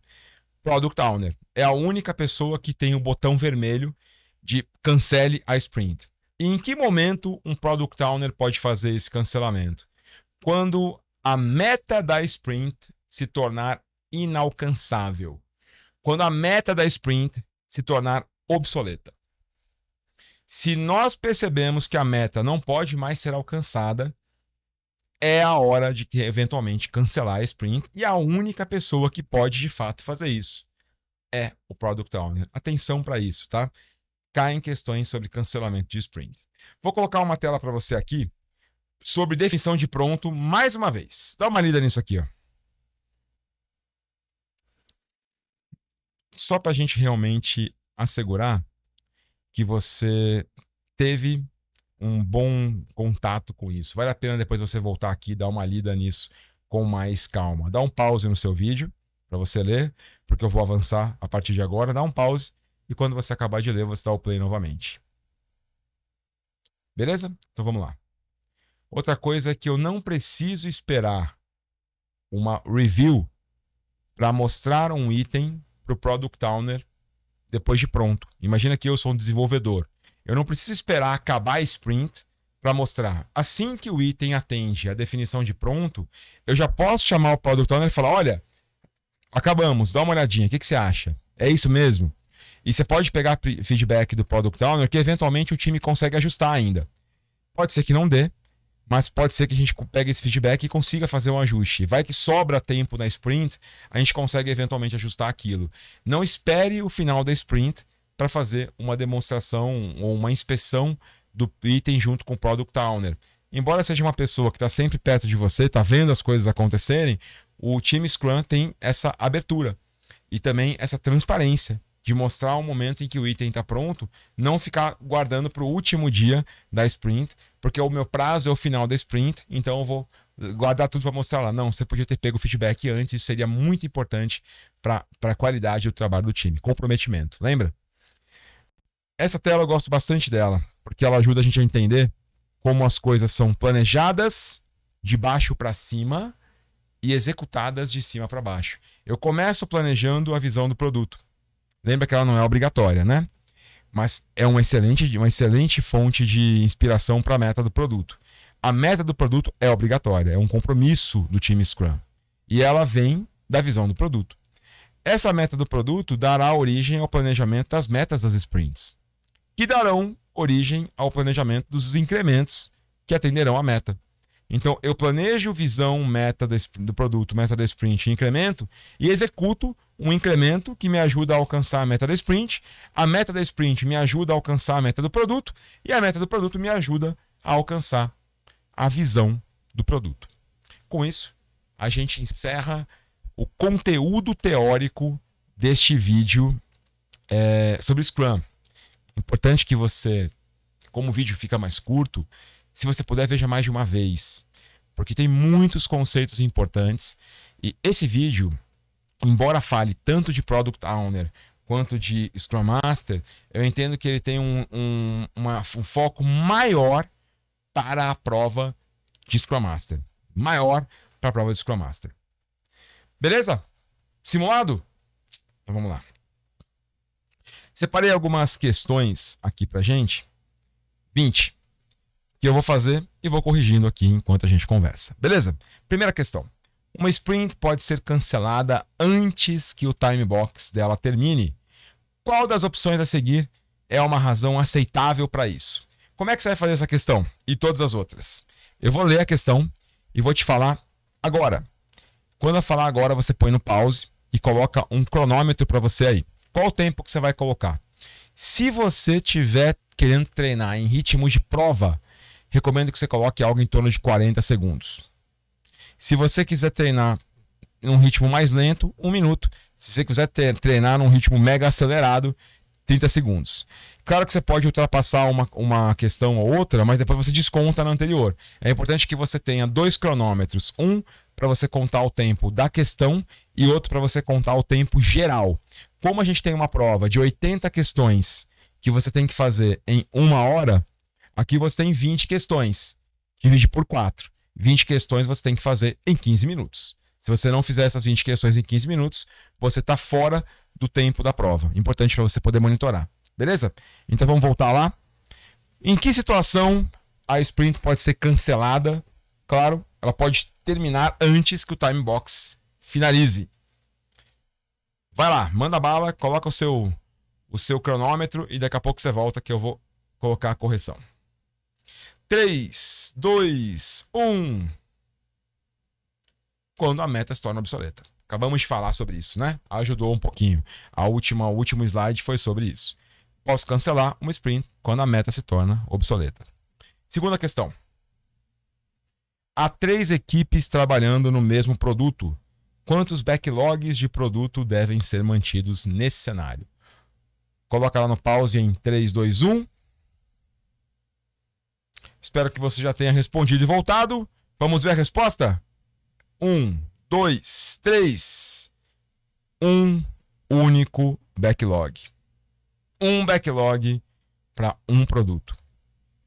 Product Owner. É a única pessoa que tem o botão vermelho de cancele a sprint. E em que momento um Product Owner pode fazer esse cancelamento? Quando a meta da sprint se tornar inalcançável. Quando a meta da sprint se tornar obsoleta. Se nós percebemos que a meta não pode mais ser alcançada, é a hora de eventualmente cancelar a sprint, e a única pessoa que pode de fato fazer isso é o Product Owner. Atenção para isso, tá? caem questões sobre cancelamento de sprint. Vou colocar uma tela para você aqui sobre definição de pronto mais uma vez. Dá uma lida nisso aqui, ó. Só para a gente realmente assegurar que você teve um bom contato com isso. Vale a pena depois você voltar aqui e dar uma lida nisso com mais calma. Dá um pause no seu vídeo para você ler, porque eu vou avançar a partir de agora. Dá um pause e quando você acabar de ler, você dá o play novamente. Beleza? Então vamos lá. Outra coisa é que eu não preciso esperar uma review para mostrar um item para o Product Owner depois de pronto. Imagina que eu sou um desenvolvedor. Eu não preciso esperar acabar a sprint para mostrar. Assim que o item atende a definição de pronto, eu já posso chamar o Product Owner e falar, olha, acabamos, dá uma olhadinha, o que você acha? É isso mesmo? E você pode pegar feedback do Product Owner que eventualmente o time consegue ajustar ainda. Pode ser que não dê, mas pode ser que a gente pegue esse feedback e consiga fazer um ajuste. Vai que sobra tempo na sprint, a gente consegue eventualmente ajustar aquilo. Não espere o final da sprint para fazer uma demonstração ou uma inspeção do item junto com o Product Owner. Embora seja uma pessoa que está sempre perto de você, está vendo as coisas acontecerem, o time Scrum tem essa abertura e também essa transparência de mostrar o momento em que o item está pronto, não ficar guardando para o último dia da sprint, porque o meu prazo é o final da sprint, então eu vou guardar tudo para mostrar lá. Não, você podia ter pego o feedback antes, isso seria muito importante para a qualidade do trabalho do time. Comprometimento, lembra? Essa tela eu gosto bastante dela, porque ela ajuda a gente a entender como as coisas são planejadas de baixo para cima e executadas de cima para baixo. Eu começo planejando a visão do produto. Lembra que ela não é obrigatória, né? Mas é uma excelente fonte de inspiração para a meta do produto. A meta do produto é obrigatória, é um compromisso do time Scrum. E ela vem da visão do produto. Essa meta do produto dará origem ao planejamento das metas das sprints, que darão origem ao planejamento dos incrementos que atenderão à meta. Então, eu planejo visão, meta do produto, meta da sprint, incremento, e executo um incremento que me ajuda a alcançar a meta da sprint. A meta da sprint me ajuda a alcançar a meta do produto, e a meta do produto me ajuda a alcançar a visão do produto. Com isso, a gente encerra o conteúdo teórico deste vídeo sobre Scrum. Importante que você, como o vídeo fica mais curto, se você puder, veja mais de uma vez, porque tem muitos conceitos importantes. E esse vídeo, embora fale tanto de Product Owner quanto de Scrum Master, eu entendo que ele tem um foco maior para a prova de Scrum Master. Maior para a prova de Scrum Master. Beleza? Simulado? Então vamos lá. Separei algumas questões aqui pra gente. 20. Que eu vou fazer e vou corrigindo aqui enquanto a gente conversa. Beleza? Primeira questão. Uma sprint pode ser cancelada antes que o time box dela termine. Qual das opções a seguir é uma razão aceitável para isso? Como é que você vai fazer essa questão? E todas as outras? Eu vou ler a questão e vou te falar agora. Quando eu falar agora, você põe no pause e coloca um cronômetro para você aí. Qual o tempo que você vai colocar? Se você estiver querendo treinar em ritmo de prova, recomendo que você coloque algo em torno de 40 segundos. Se você quiser treinar num ritmo mais lento, 1 minuto. Se você quiser treinar num ritmo mega acelerado, 30 segundos. Claro que você pode ultrapassar uma questão ou outra, mas depois você desconta na anterior. É importante que você tenha 2 cronômetros. Um para você contar o tempo da questão e outro para você contar o tempo geral. Como a gente tem uma prova de 80 questões que você tem que fazer em 1 hora, aqui você tem 20 questões. Divide por 4. 20 questões você tem que fazer em 15 minutos. Se você não fizer essas 20 questões em 15 minutos, você está fora do tempo da prova. Importante para você poder monitorar. Beleza? Então vamos voltar lá. Em que situação a sprint pode ser cancelada? Claro, ela pode terminar antes que o time box finalize. Vai lá, manda bala, coloca o seu cronômetro e daqui a pouco você volta que eu vou colocar a correção. 3, 2, 1. Quando a meta se torna obsoleta. Acabamos de falar sobre isso, né? Ajudou um pouquinho. O último slide foi sobre isso. posso cancelar uma sprint quando a meta se torna obsoleta. Segunda questão. Há 3 equipes trabalhando no mesmo produto. Quantos backlogs de produto devem ser mantidos nesse cenário? Coloca lá no pause em 3, 2, 1. Espero que você já tenha respondido e voltado. Vamos ver a resposta? 1, 2, 3. Um único backlog. Um backlog para um produto,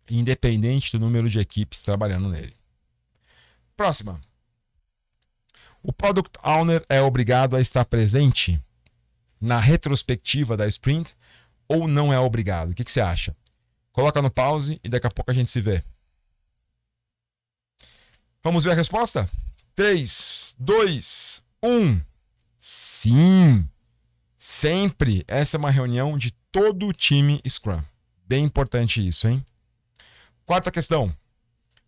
independente do número de equipes trabalhando nele. Próxima. O Product Owner é obrigado a estar presente na retrospectiva da sprint ou não é obrigado? O que você acha? Coloca no pause e daqui a pouco a gente se vê. Vamos ver a resposta? 3, 2, 1. Sim! Sempre. Essa é uma reunião de todo o time Scrum. Bem importante isso, hein? Quarta questão.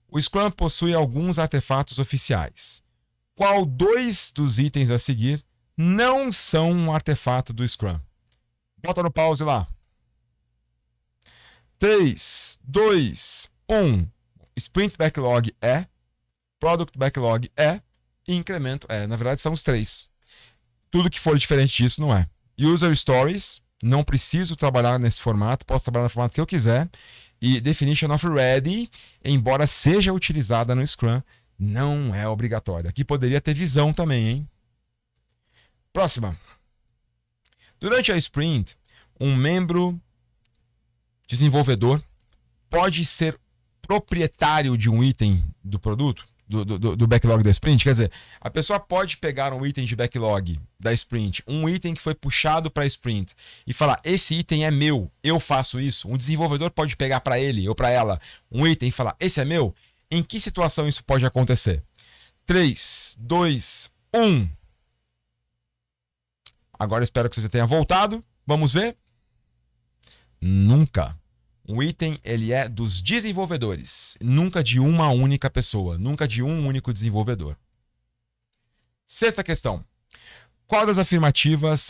O Scrum possui alguns artefatos oficiais. Qual 2 dos itens a seguir não são um artefato do Scrum? Bota no pause lá. 3, 2, 1. Sprint Backlog é. Product Backlog é. E incremento é. Na verdade, são os 3. Tudo que for diferente disso não é. User Stories. Não preciso trabalhar nesse formato. Posso trabalhar no formato que eu quiser. E Definition of Ready, embora seja utilizada no Scrum, não é obrigatória. Aqui poderia ter visão também, hein? Próxima. Durante a sprint, um membro desenvolvedor pode ser proprietário de um item do produto, do backlog da sprint. Quer dizer, a pessoa pode pegar um item de backlog da sprint, um item que foi puxado para a sprint, e falar, esse item é meu, eu faço isso. Um desenvolvedor pode pegar para ele ou para ela um item e falar, esse é meu? Em que situação isso pode acontecer? 3, 2, 1. Agora espero que você tenha voltado. Vamos ver? Nunca. Um item, ele é dos desenvolvedores, nunca de uma única pessoa, nunca de um único desenvolvedor. Sexta questão. Qual das afirmações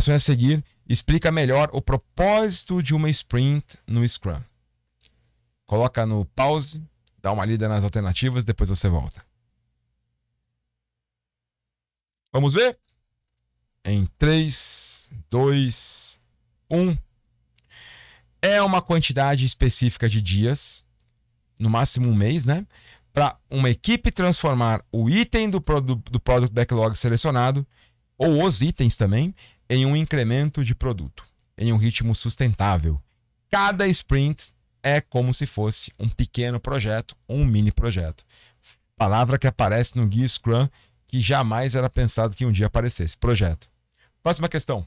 a seguir explica melhor o propósito de uma sprint no Scrum? Coloca no pause, dá uma lida nas alternativas, depois você volta. Vamos ver? Em 3, 2, 1. É uma quantidade específica de dias, no máximo um mês, né? Para uma equipe transformar o item do Product Backlog selecionado, ou os itens também, em um incremento de produto, em um ritmo sustentável. Cada sprint é como se fosse um pequeno projeto, um mini projeto. Palavra que aparece no Guia Scrum, que jamais era pensado que um dia aparecesse. Projeto. Próxima questão.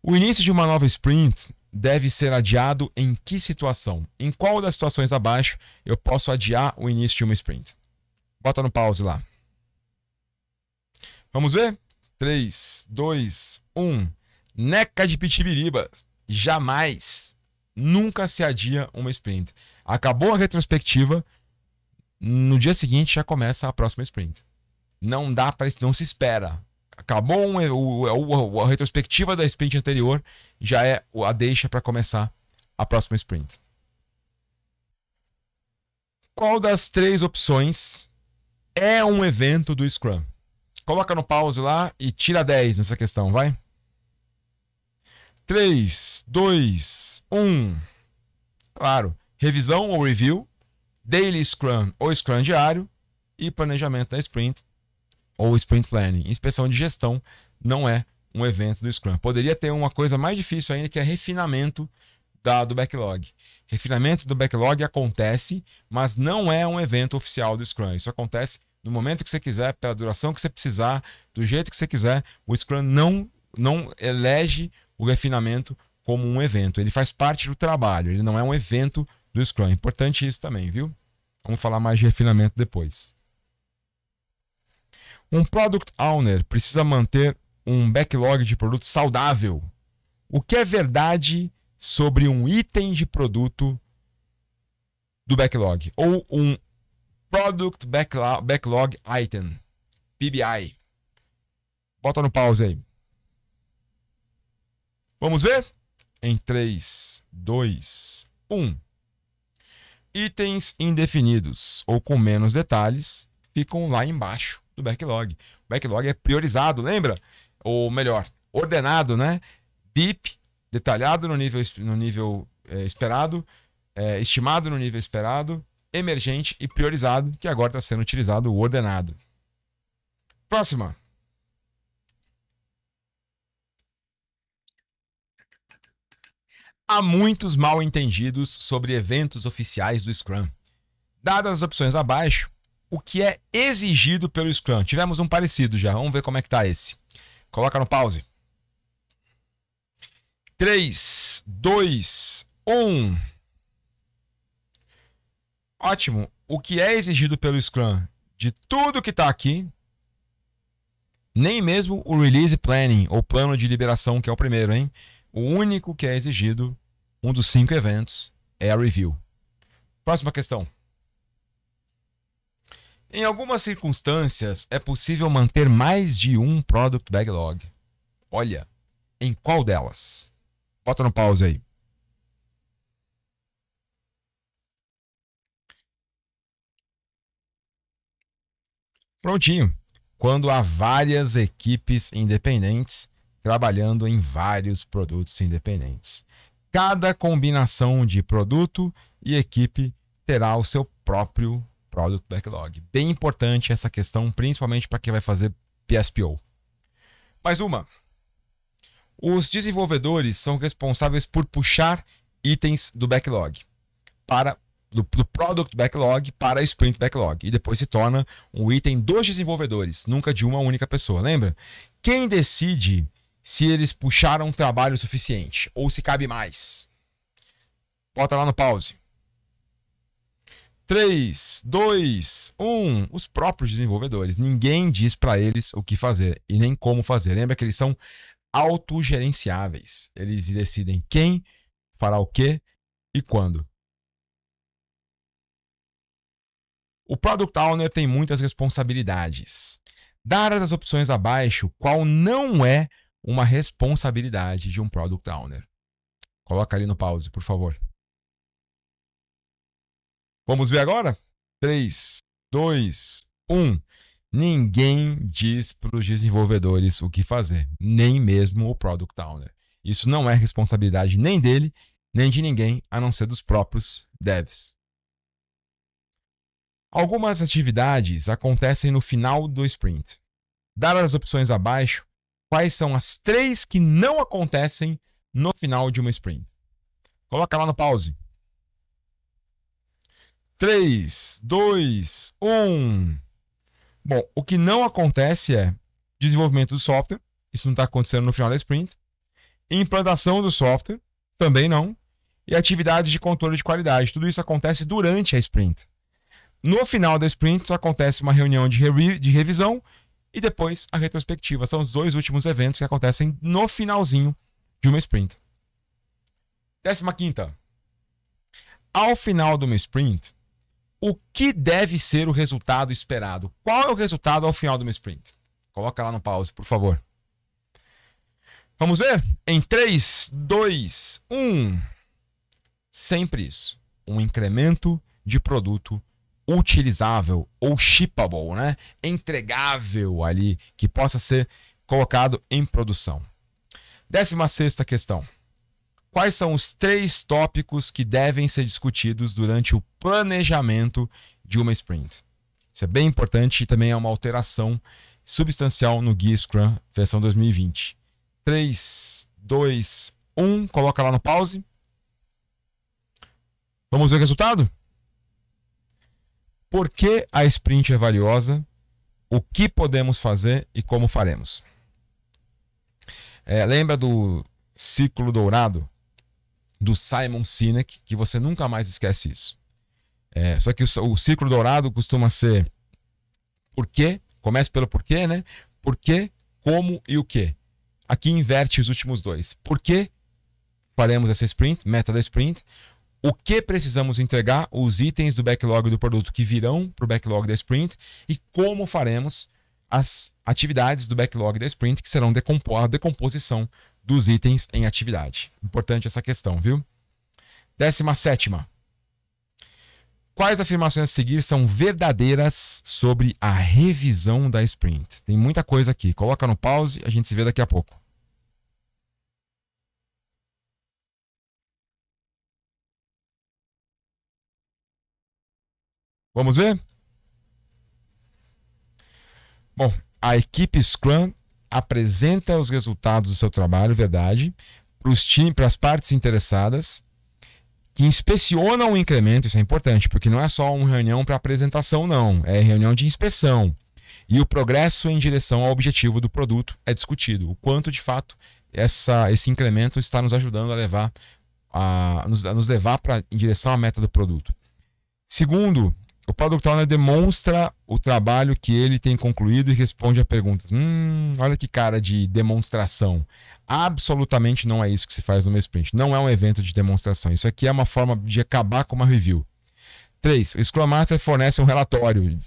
O início de uma nova sprint deve ser adiado em que situação? Em qual das situações abaixo eu posso adiar o início de uma sprint? Bota no pause lá. Vamos ver? 3, 2, 1. Neca de pitibiriba. Jamais, nunca se adia uma sprint. Acabou a retrospectiva, no dia seguinte já começa a próxima sprint. Não dá para isso, não se espera. Acabou a retrospectiva da sprint anterior, já é a deixa para começar a próxima sprint. Qual das 3 opções é um evento do Scrum? Coloca no pause lá e tira 10 nessa questão, vai? 3, 2, 1. Claro, revisão ou review, daily Scrum ou Scrum diário e planejamento da sprint ou sprint planning. Inspeção de gestão não é um evento do Scrum. Poderia ter uma coisa mais difícil ainda, que é refinamento do backlog. Refinamento do backlog acontece, mas não é um evento oficial do Scrum. Isso acontece no momento que você quiser, pela duração que você precisar, do jeito que você quiser. O Scrum não elege o refinamento como um evento. Ele faz parte do trabalho, ele não é um evento do Scrum. Importante isso também, viu? Vamos falar mais de refinamento depois. Um Product Owner precisa manter um backlog de produto saudável. O que é verdade sobre um item de produto do backlog? Ou um Product Backlog Item, PBI. Bota no pause aí. Vamos ver? Em 3, 2, 1. Itens indefinidos ou com menos detalhes ficam lá embaixo do backlog. O backlog é priorizado, lembra? Ou melhor, ordenado, né? Deep, detalhado no nível esperado, estimado no nível esperado, emergente e priorizado, que agora está sendo utilizado o ordenado. Próxima. Há muitos mal-entendidos sobre eventos oficiais do Scrum. Dadas as opções abaixo, o que é exigido pelo Scrum? Tivemos um parecido já, vamos ver como é que está esse. Coloca no pause. 3, 2, 1. Ótimo. O que é exigido pelo Scrum? De tudo que está aqui, nem mesmo o Release Planning, ou plano de liberação, que é o primeiro, hein? O único que é exigido, um dos 5 eventos, é a Review. Próxima questão. Em algumas circunstâncias, é possível manter mais de um Product Backlog. Olha, em qual delas? Bota no pause aí. Prontinho. Quando há várias equipes independentes trabalhando em vários produtos independentes. Cada combinação de produto e equipe terá o seu próprio Product Backlog. Bem importante essa questão, principalmente para quem vai fazer PSPO. Mais uma. Os desenvolvedores são responsáveis por puxar itens do backlog do Product Backlog para Sprint Backlog. E depois se torna um item dos desenvolvedores, nunca de uma única pessoa. Lembra? Quem decide se eles puxaram trabalho suficiente ou se cabe mais? Bota lá no pause. 3, 2, 1. Os próprios desenvolvedores. Ninguém diz para eles o que fazer e nem como fazer. Lembra que eles são autogerenciáveis. Eles decidem quem fará o quê e quando. O Product Owner tem muitas responsabilidades. Dadas as opções abaixo, qual não é uma responsabilidade de um Product Owner? Coloca ali no pause, por favor. Vamos ver agora? 3, 2, 1. Ninguém diz para os desenvolvedores o que fazer, nem mesmo o Product Owner. Isso não é responsabilidade nem dele, nem de ninguém, a não ser dos próprios devs. Algumas atividades acontecem no final do sprint. Dadas as opções abaixo, quais são as 3 que não acontecem no final de uma sprint? Coloca lá no pause. 3, 2, 1. Bom, o que não acontece é desenvolvimento do software, isso não está acontecendo no final da sprint. Implantação do software, também não. E atividades de controle de qualidade, tudo isso acontece durante a sprint. No final da sprint, só acontece uma reunião de revisão e depois a retrospectiva. São os 2 últimos eventos que acontecem no finalzinho de uma sprint. 15ª. Ao final de uma sprint, o que deve ser o resultado esperado? Qual é o resultado ao final de uma sprint? Coloca lá no pause, por favor. Vamos ver? Em 3, 2, 1. Sempre isso. Um incremento de produto utilizável ou shippable, né? Entregável ali, que possa ser colocado em produção. 16ª questão. Quais são os 3 tópicos que devem ser discutidos durante o planejamento de uma sprint? Isso é bem importante e também é uma alteração substancial no Guia Scrum versão 2020. 3, 2, 1. Coloca lá no pause. Vamos ver o resultado? Por que a sprint é valiosa? O que podemos fazer e como faremos? Lembra do ciclo dourado do Simon Sinek, que você nunca mais esquece isso. Só que o ciclo dourado costuma ser porquê, começa pelo porquê, né? Porquê, como e o que. Aqui inverte os últimos 2. Por que faremos essa sprint, meta da sprint? O que precisamos entregar, os itens do backlog do produto que virão para o backlog da sprint e como faremos as atividades do backlog da sprint, que serão a decomposição dos itens em atividade. Importante essa questão, viu? 17ª. Quais afirmações a seguir são verdadeiras sobre a revisão da sprint? Tem muita coisa aqui. Coloca no pause, a gente se vê daqui a pouco. Vamos ver? Bom, a equipe Scrum apresenta os resultados do seu trabalho, verdade, para os times, para as partes interessadas, que inspecionam o incremento. Isso é importante, porque não é só uma reunião para apresentação, não. É reunião de inspeção. E o progresso em direção ao objetivo do produto é discutido. O quanto, de fato, esse incremento está nos ajudando a nos levar em direção à meta do produto. Segundo, o Product Owner demonstra o trabalho que ele tem concluído e responde a perguntas. Olha que cara de demonstração. Absolutamente não é isso que se faz no sprint. Não é um evento de demonstração. Isso aqui é uma forma de acabar com uma review. 3. O Scrum Master fornece um relatório.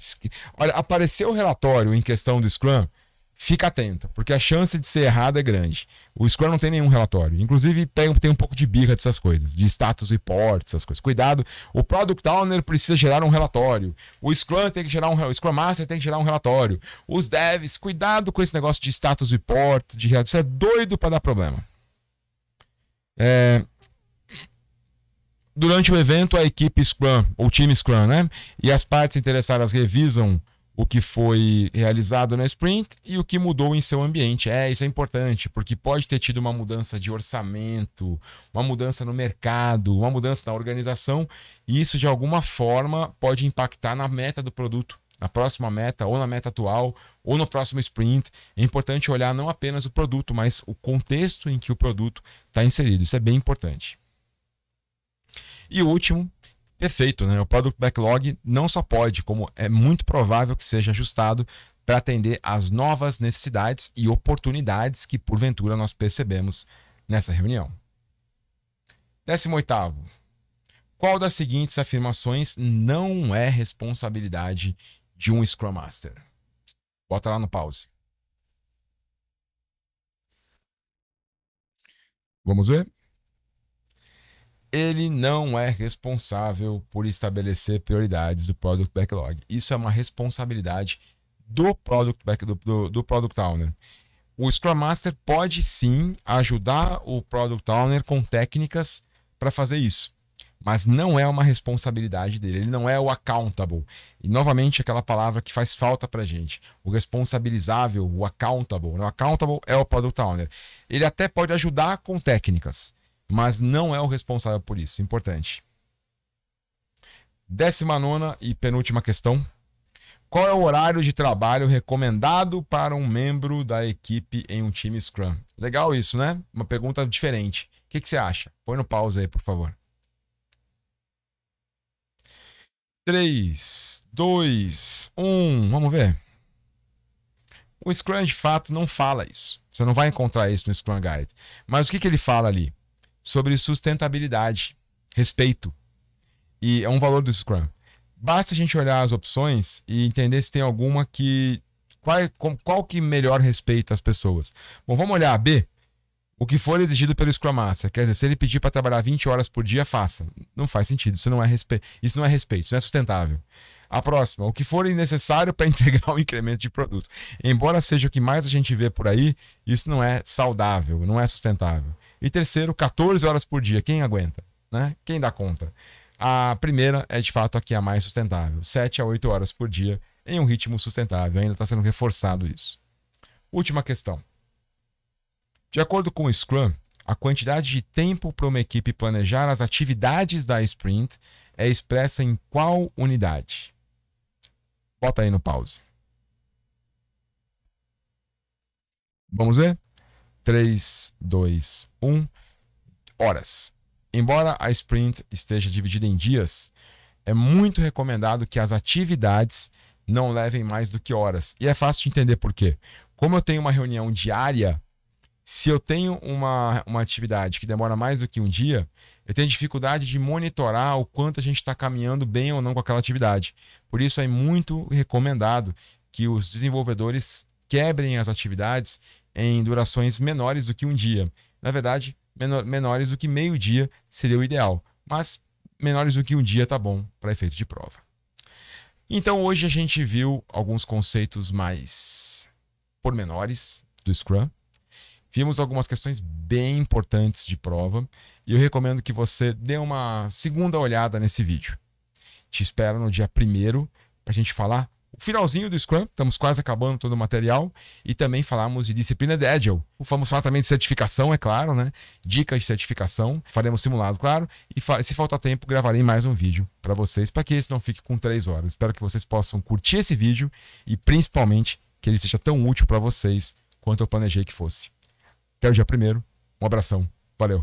Olha, apareceu o relatório em questão do Scrum, fica atento, porque a chance de ser errado é grande. O Scrum não tem nenhum relatório. Inclusive, tem um pouco de birra dessas coisas, de status report, essas coisas. Cuidado, o Product Owner precisa gerar um relatório. O Scrum tem que gerar o Scrum Master tem que gerar um relatório. Os devs, cuidado com esse negócio de status report, isso é doido para dar problema. Durante o evento, a equipe Scrum, ou time Scrum, né? E as partes interessadas revisam o que foi realizado na sprint e o que mudou em seu ambiente. Isso é importante, porque pode ter tido uma mudança de orçamento, uma mudança no mercado, uma mudança na organização, e isso de alguma forma pode impactar na meta do produto, na próxima meta, ou na meta atual, ou no próximo sprint. É importante olhar não apenas o produto, mas o contexto em que o produto está inserido. Isso é bem importante. E o último, perfeito, né? O Product Backlog não só pode, como é muito provável que seja ajustado para atender às novas necessidades e oportunidades que, porventura, nós percebemos nessa reunião. 18º. Qual das seguintes afirmações não é responsabilidade de um Scrum Master? Bota lá no pause. Vamos ver? Ele não é responsável por estabelecer prioridades do Product Backlog. Isso é uma responsabilidade do Product Owner. O Scrum Master pode sim ajudar o Product Owner com técnicas para fazer isso, mas não é uma responsabilidade dele. Ele não é o accountable. E novamente aquela palavra que faz falta para a gente. O responsabilizável, o accountable. O accountable é o Product Owner. Ele até pode ajudar com técnicas, mas não é o responsável por isso. Importante. 19ª e penúltima questão. Qual é o horário de trabalho recomendado para um membro da equipe em um time Scrum? Legal isso, né? Uma pergunta diferente. O que você acha? Põe no pause aí, por favor. 3, 2, 1. Vamos ver. O Scrum, de fato, não fala isso. Você não vai encontrar isso no Scrum Guide. Mas o que ele fala ali? Sobre sustentabilidade, respeito. E é um valor do Scrum. Basta a gente olhar as opções e entender se tem alguma que... Qual que melhor respeita as pessoas. Bom, vamos olhar a B. O que for exigido pelo Scrum Master. Quer dizer, se ele pedir para trabalhar 20 horas por dia, faça. Não faz sentido. Isso não é respeito, isso não é sustentável. A próxima. O que for necessário para entregar o incremento de produto. Embora seja o que mais a gente vê por aí, isso não é saudável, não é sustentável. E terceiro, 14 horas por dia. Quem aguenta? Né? Quem dá conta? A primeira é, de fato, aqui a mais sustentável. 7 a 8 horas por dia em um ritmo sustentável. Ainda está sendo reforçado isso. Última questão. De acordo com o Scrum, a quantidade de tempo para uma equipe planejar as atividades da sprint é expressa em qual unidade? Bota aí no pause. Vamos ver? 3, 2, 1. Horas. Embora a sprint esteja dividida em dias, é muito recomendado que as atividades não levem mais do que horas. E é fácil de entender por quê. Como eu tenho uma reunião diária, se eu tenho uma atividade que demora mais do que um dia, eu tenho dificuldade de monitorar o quanto a gente está caminhando bem ou não com aquela atividade. Por isso é muito recomendado que os desenvolvedores quebrem as atividades em durações menores do que um dia. Na verdade, menores do que meio-dia seria o ideal, mas menores do que um dia tá bom para efeito de prova. Então hoje a gente viu alguns conceitos mais pormenores do Scrum. Vimos algumas questões bem importantes de prova e eu recomendo que você dê uma segunda olhada nesse vídeo. Te espero no dia 1º para a gente falar o finalzinho do Scrum, estamos quase acabando todo o material, e também falamos de disciplina de Agile. Vamos falar também de certificação, é claro, né? Dicas de certificação, faremos simulado, claro, e se faltar tempo, gravarei mais um vídeo para vocês, para que esse não fique com 3 horas. Espero que vocês possam curtir esse vídeo e principalmente que ele seja tão útil para vocês quanto eu planejei que fosse. Até o dia 1º, um abração, valeu!